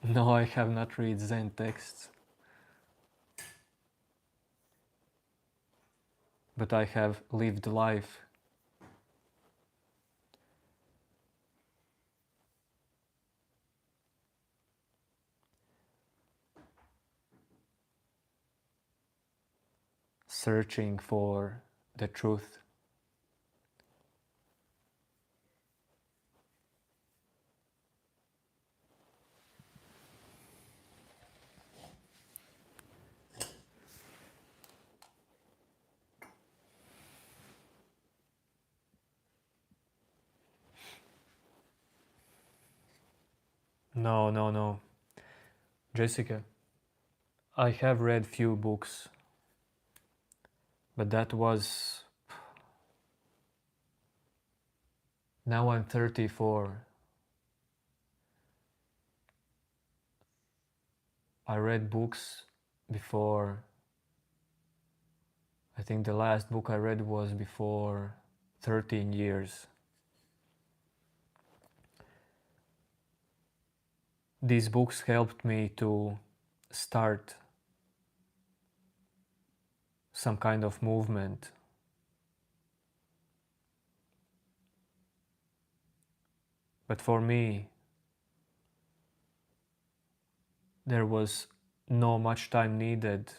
A: No, I have not read Zen texts, but I have lived life. Searching for the truth. No. Jessica, I have read few books, but that was... Now I'm 34. I read books before... I think the last book I read was before 13 years. These books helped me to start some kind of movement. But for me, there was no much time needed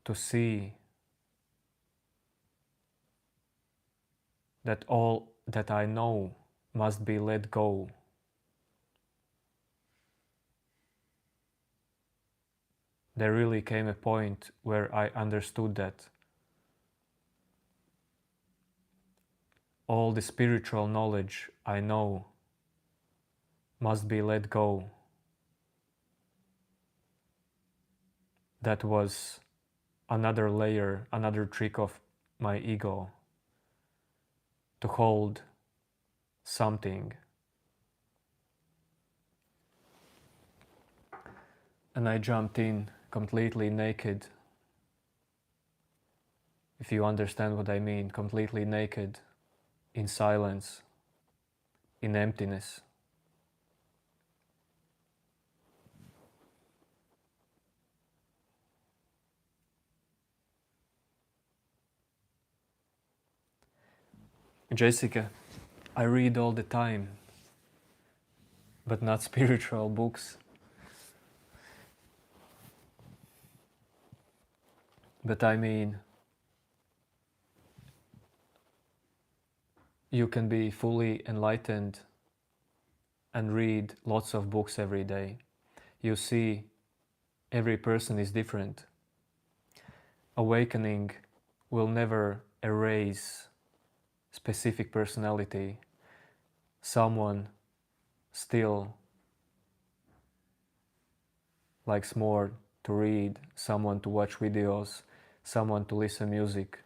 A: to see that all that I know must be let go. There really came a point where I understood that all the spiritual knowledge I know must be let go. That was another layer, another trick of my ego to hold something. And I jumped in completely naked. If you understand what I mean, completely naked, in silence, in emptiness. Jessica, I read all the time, but not spiritual books. But I mean, you can be fully enlightened and read lots of books every day. You see, every person is different. Awakening will never erase specific personality. Someone still likes more to read, someone to watch videos, someone to listen music,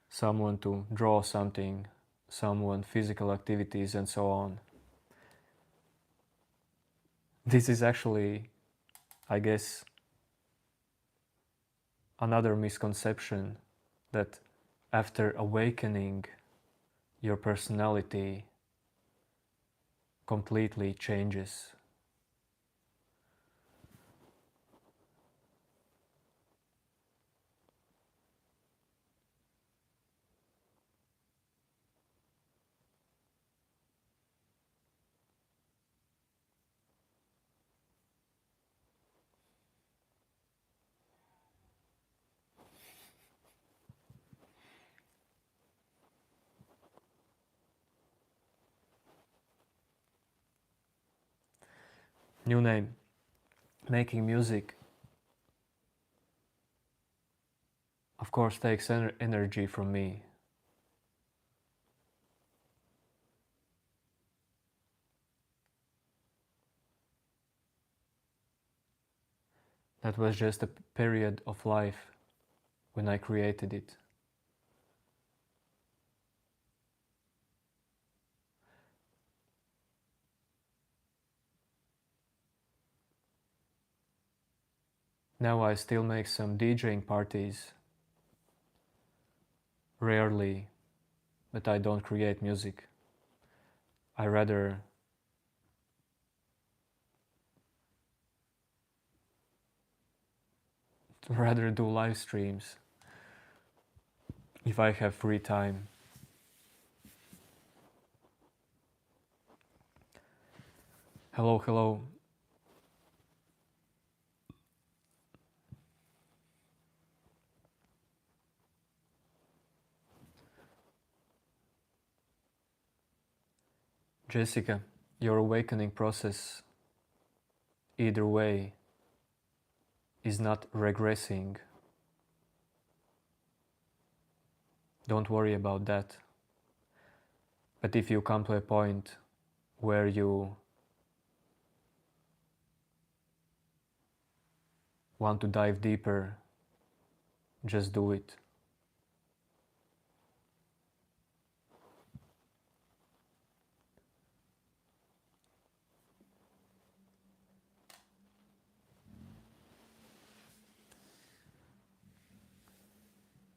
A: someone to draw something, someone physical activities, and so on. This is actually, I guess, another misconception, that after awakening, your personality completely changes. New name, making music, of course, takes energy from me. That was just a period of life when I created it. Now I still make some DJing parties, rarely, but I don't create music. I rather do live streams if I have free time. Hello, hello. Jessica, your awakening process, either way, is not regressing. Don't worry about that. But if you come to a point where you want to dive deeper, just do it.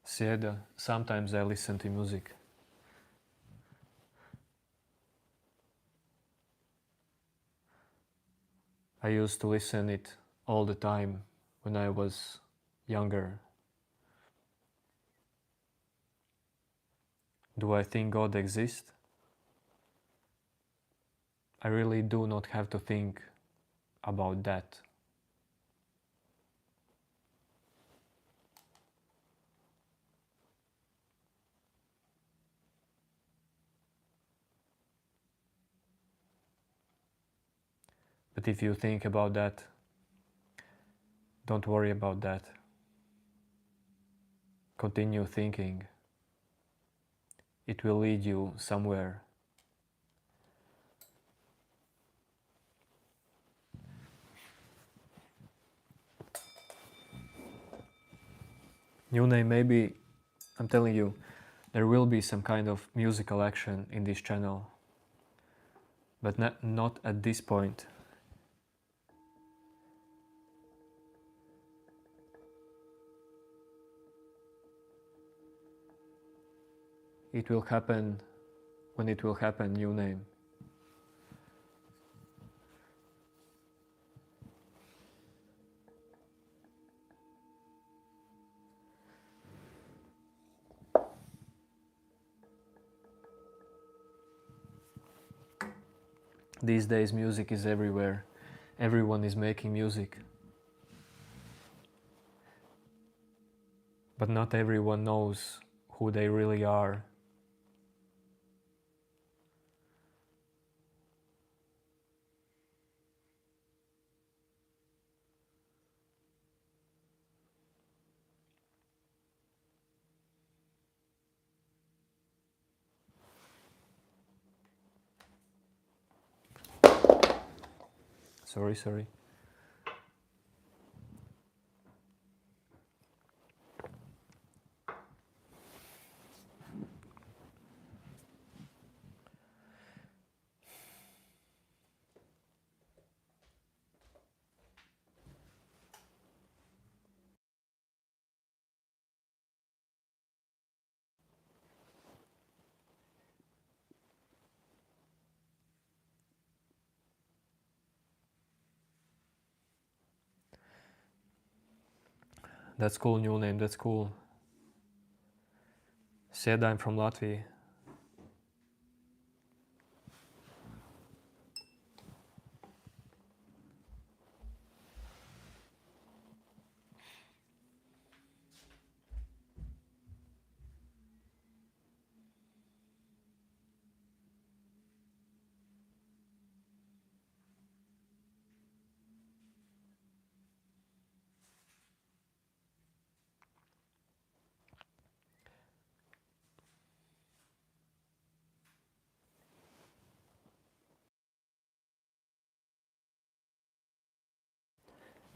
A: Seda, sometimes I listen to music. I used to listen it all the time when I was younger. Do I think God exists? I really do not have to think about that. But if you think about that, don't worry about that. Continue thinking. It will lead you somewhere. New name, maybe, I'm telling you, there will be some kind of musical action in this channel. But not at this point. It will happen when it will happen, new name. These days music is everywhere. Everyone is making music. But not everyone knows who they really are. Sorry. That's cool, new name, that's cool. Said I'm from Latvia.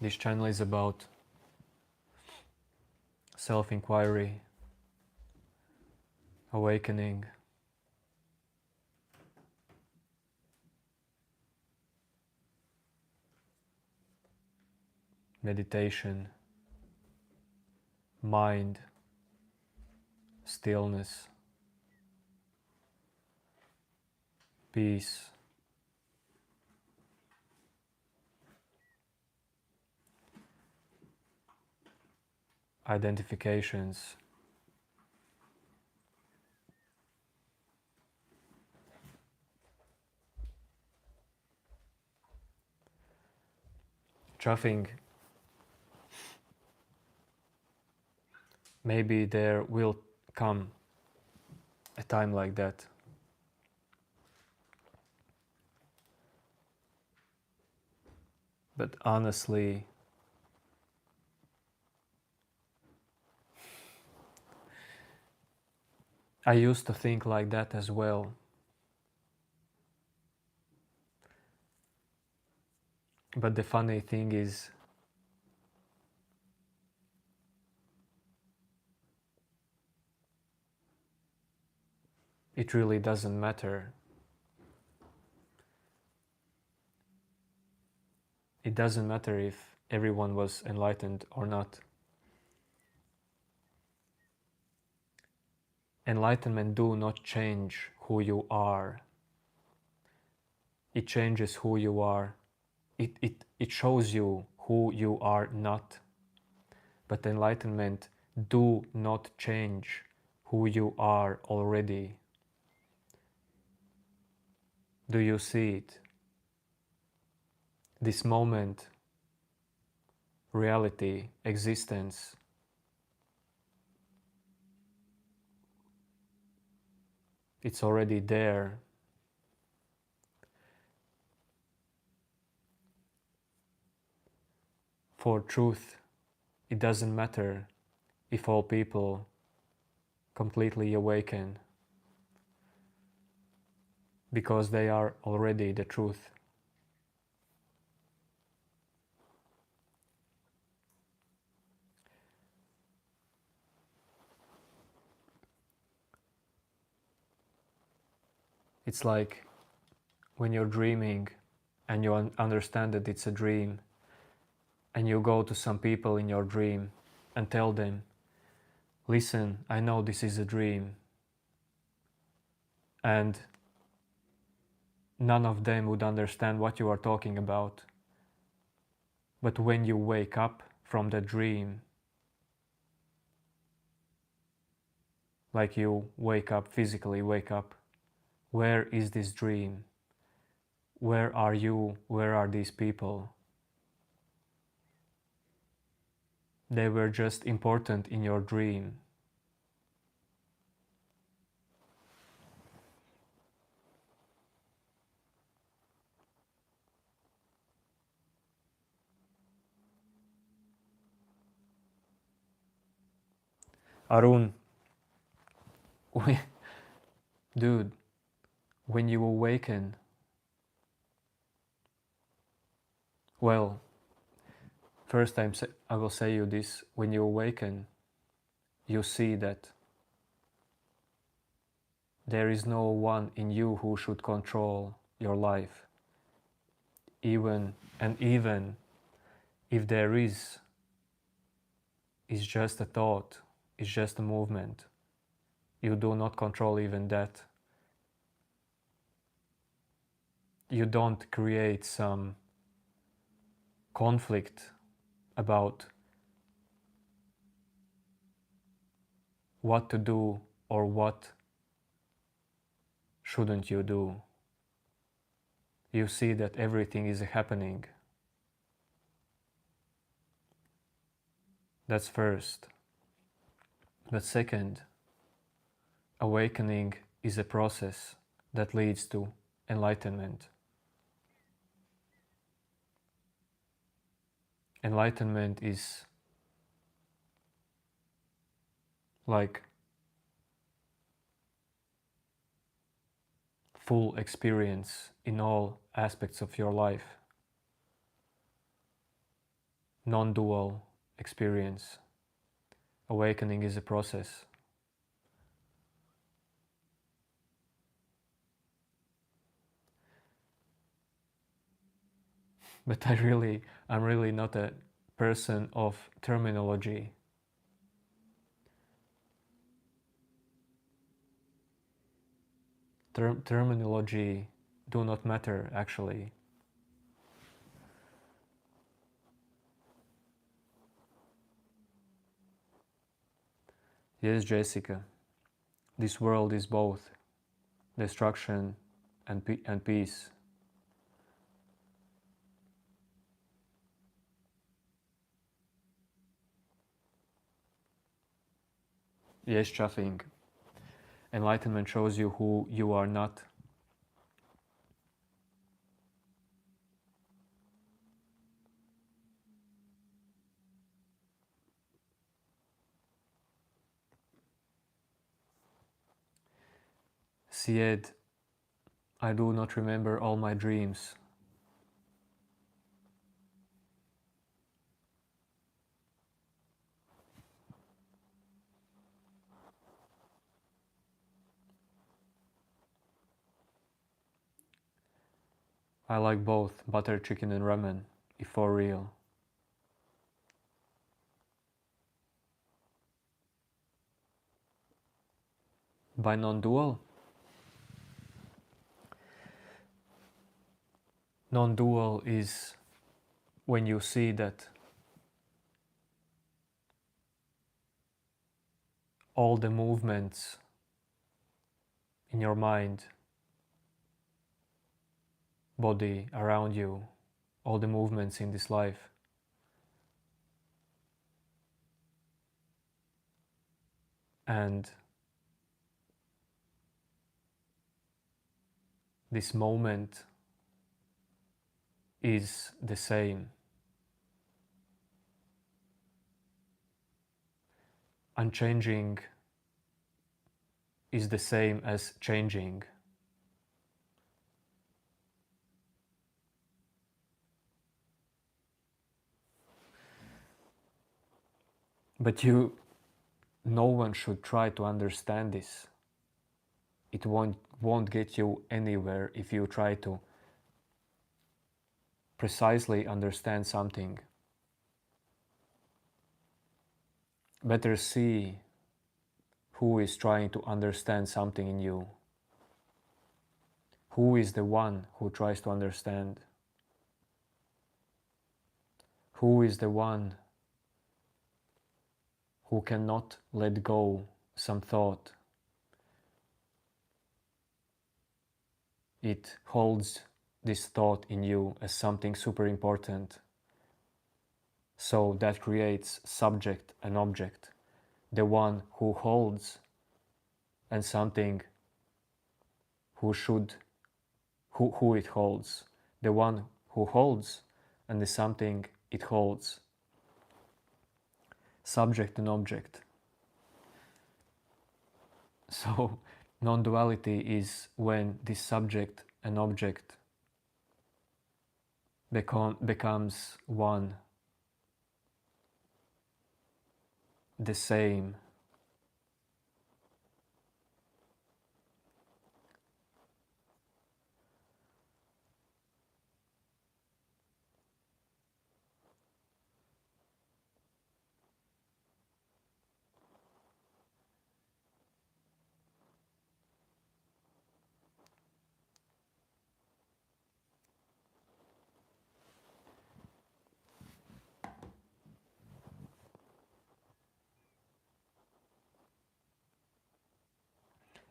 A: This channel is about self-inquiry, awakening, meditation, mind, stillness, peace, identifications, trafficking. Maybe there will come a time like that. But honestly, I used to think like that as well. But the funny thing is, it really doesn't matter. It doesn't matter if everyone was enlightened or not. Enlightenment do not change who you are. It changes who you are. It shows you who you are not. But enlightenment do not change who you are already. Do you see it? This moment, reality, existence, it's already there. For truth, it doesn't matter if all people completely awaken, because they are already the truth. It's like when you're dreaming and you understand that it's a dream, and you go to some people in your dream and tell them, listen, I know this is a dream. And none of them would understand what you are talking about. But when you wake up from the dream, like you wake up, physically wake up, where is this dream? Where are you? Where are these people? They were just important in your dream. Arun, dude, when you awaken, well, first I will say you this, when you awaken, you see that there is no one in you who should control your life. Even if there is, it's just a thought, it's just a movement. You do not control even that. You don't create some conflict about what to do or what shouldn't you do. You see that everything is happening. That's first. But second, awakening is a process that leads to enlightenment. Enlightenment is like full experience in all aspects of your life. Non-dual experience. Awakening is a process. But I'm really not a person of terminology. Terminology do not matter actually. Yes, Jessica, this world is both destruction and peace. Yes, Chaffing. Enlightenment shows you who you are not. Syed, I do not remember all my dreams. I like both butter chicken and ramen, if for real. By non-dual? Non-dual is when you see that all the movements in your mind, body, around you, all the movements in this life and this moment is the same. Unchanging is the same as changing. But no one should try to understand this. It won't get you anywhere if you try to precisely understand something. Better see who is trying to understand something in you. Who is the one who tries to understand? Who is the one who cannot let go some thought? It holds this thought in you as something super important. So that creates subject and object. The one who holds and something who it holds. The one who holds and the something it holds. Subject and object. So non-duality is when this subject and object becomes one, the same.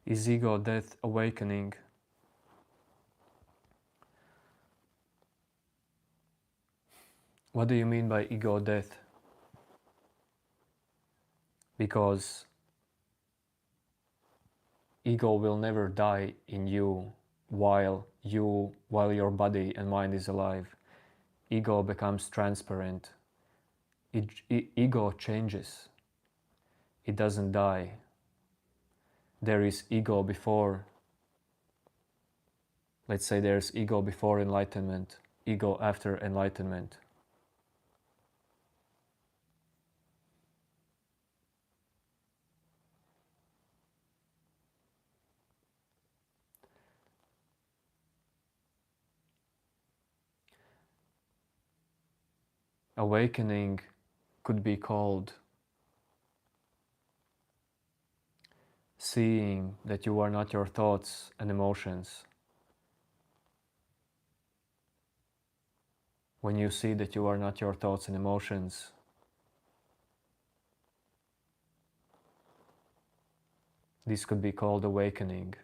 A: Is ego death awakening? What do you mean by ego death? Because ego will never die in you while your body and mind is alive. Ego becomes transparent. Ego changes. It doesn't die. There is ego before. Let's say there's ego before enlightenment, ego after enlightenment. Awakening could be called seeing that you are not your thoughts and emotions. When you see that you are not your thoughts and emotions, this could be called awakening.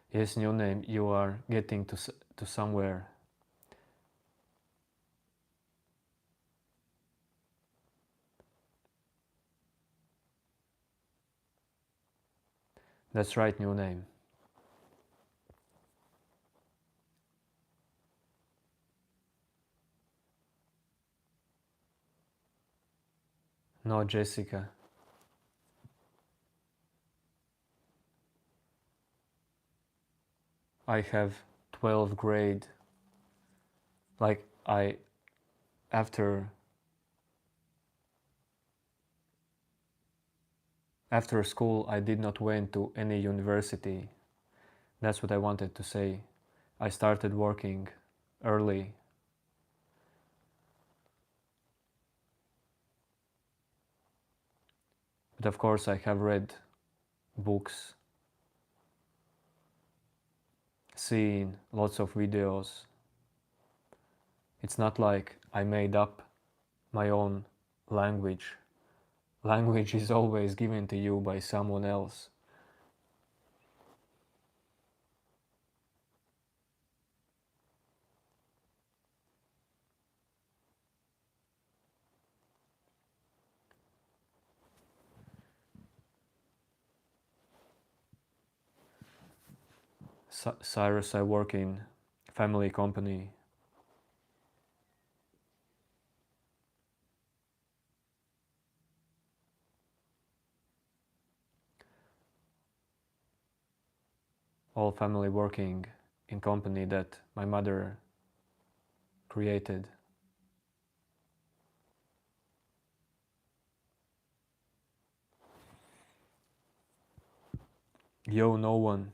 A: Yes, new name, you are getting to somewhere. That's right, new name. No, Jessica. I have 12th grade, like after school I did not went to any university. That's what I wanted to say. I started working early. But of course I have read books, seen lots of videos. It's not like I made up my own language. Language is always given to you by someone else. Cyrus, I work in family company. All family working in company that my mother created. Yo, no one.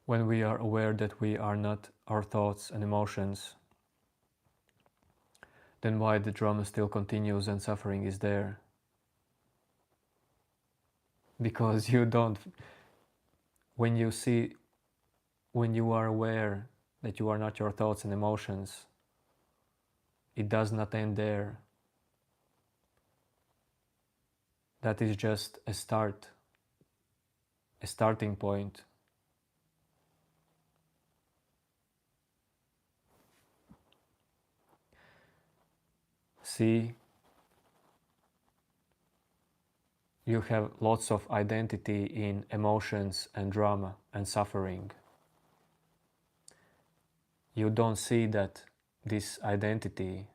A: When we are aware that we are not our thoughts and emotions, then why the drama still continues and suffering is there? Because you don't, when you are aware that you are not your thoughts and emotions, it does not end there. That is just a starting point. See, you have lots of identity in emotions and drama and suffering. You don't see that this identity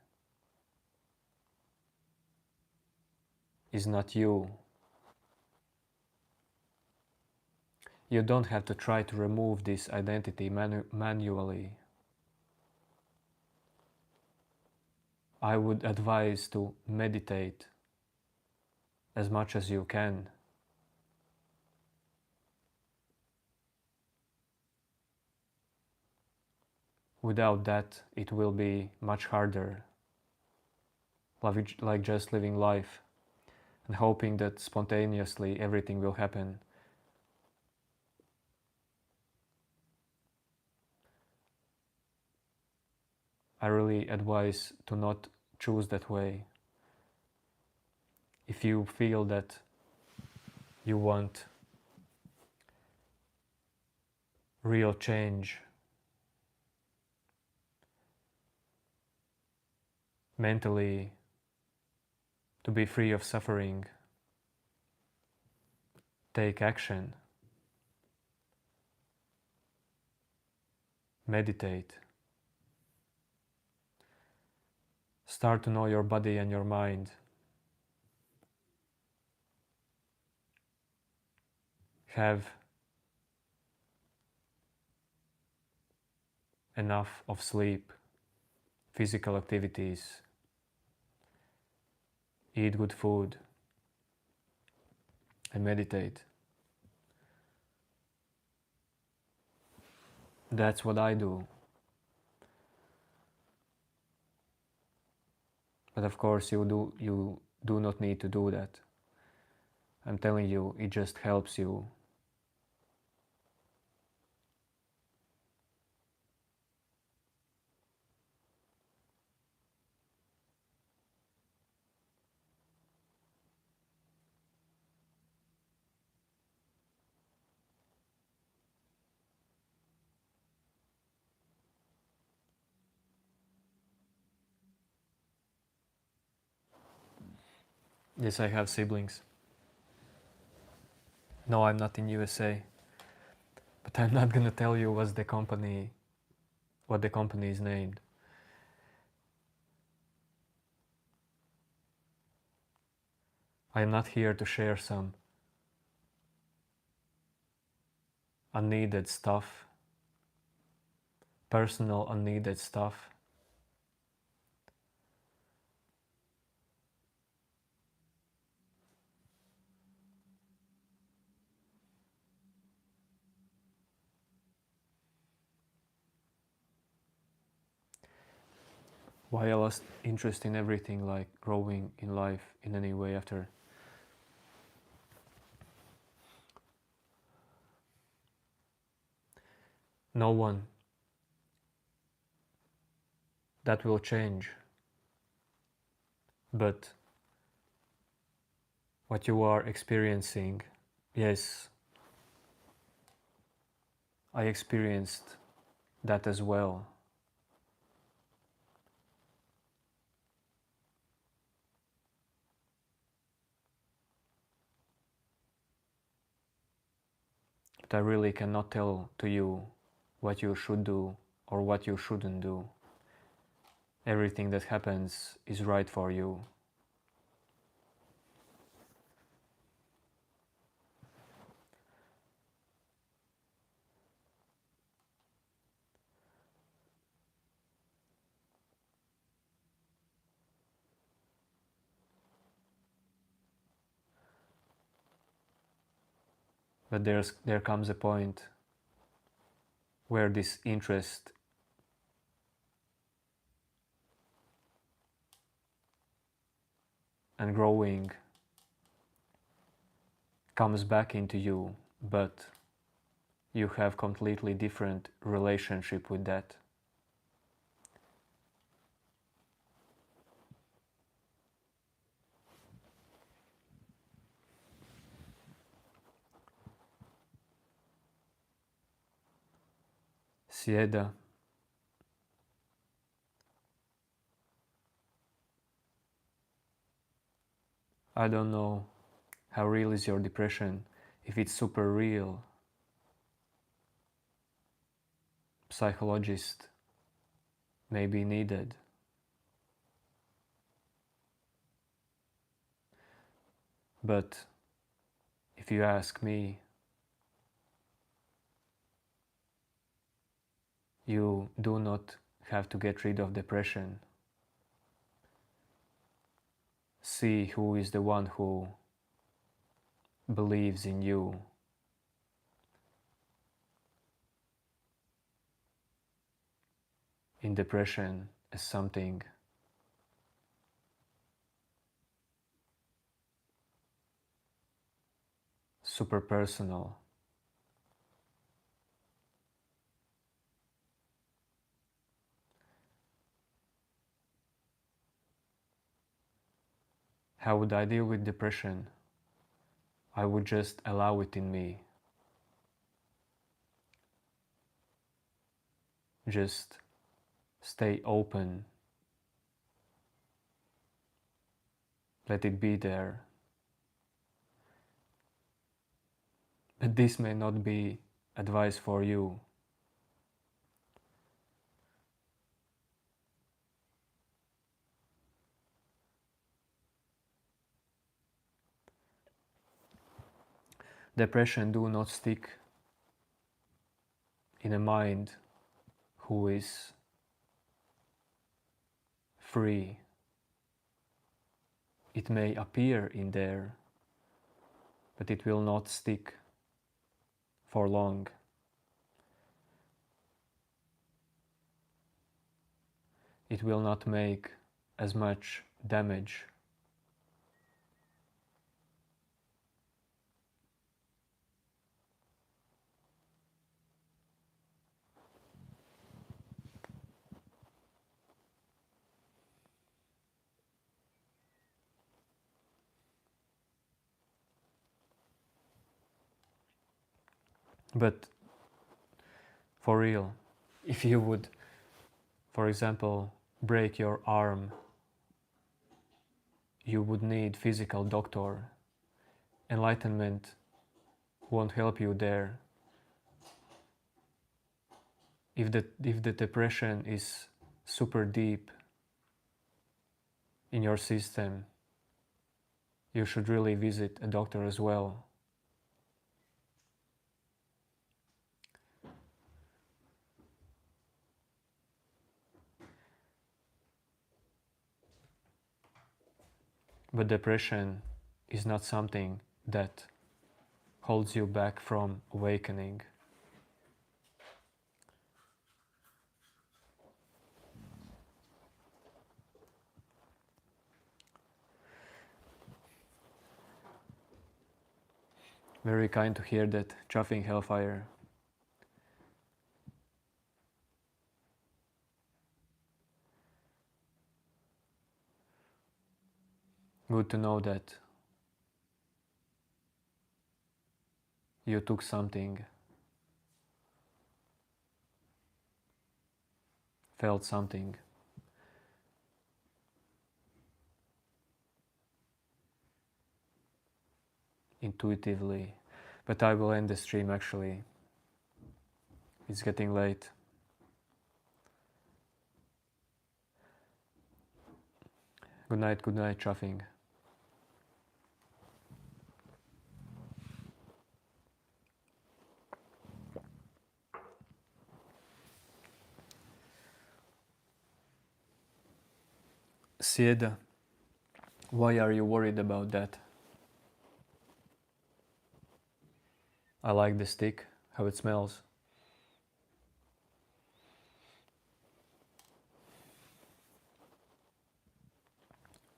A: is not you. You don't have to try to remove this identity manually. I would advise to meditate as much as you can. Without that, it will be much harder, like just living life and hoping that spontaneously everything will happen. I really advise to not choose that way. If you feel that you want real change mentally, to be free of suffering, take action, meditate, start to know your body and your mind. Have enough of sleep, physical activities, eat good food, and meditate. That's what I do. But of course you do not need to do that. I'm telling you, it just helps you. Yes, I have siblings. No, I'm not in USA. But I'm not gonna tell you what the company is named. I am not here to share some unneeded stuff, personal unneeded stuff. Why I lost interest in everything, like growing in life in any way after. No one. That will change. But what you are experiencing, yes, I experienced that as well. But I really cannot tell to you what you should do or what you shouldn't do. Everything that happens is right for you. But there comes a point where this interest and growing comes back into you, but you have completely different relationship with that. Sieda, I don't know how real is your depression. If it's super real, psychologist may be needed. But if you ask me, you do not have to get rid of depression. See who is the one who believes in you. In depression as something super personal. How would I deal with depression? I would just allow it in me. Just stay open. Let it be there. But this may not be advice for you. Depression do not stick in a mind who is free. It may appear in there, but it will not stick for long. It will not make as much damage. But for real, if you would, for example, break your arm, you would need physical doctor. Enlightenment won't help you there. If the depression is super deep in your system, you should really visit a doctor as well. But depression is not something that holds you back from awakening. Very kind to hear that, Chuffing Hellfire. Good to know that you took something, felt something. Intuitively. But I will end the stream actually. It's getting late. Good night, Chuffing. Sieda, why are you worried about that? I like the stick, how it smells.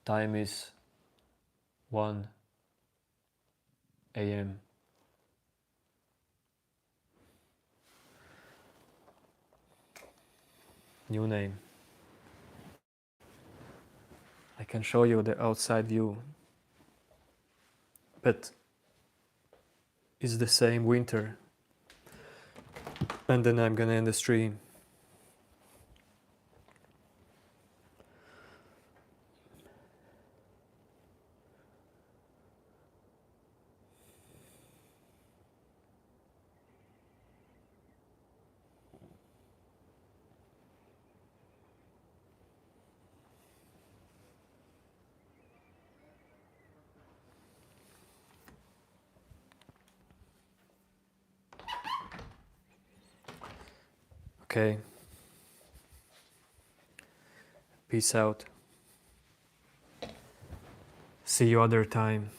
A: Time is 1 a.m. New name. I can show you the outside view, but it's the same winter. And then I'm gonna end the stream. Okay. Peace out. See you other time.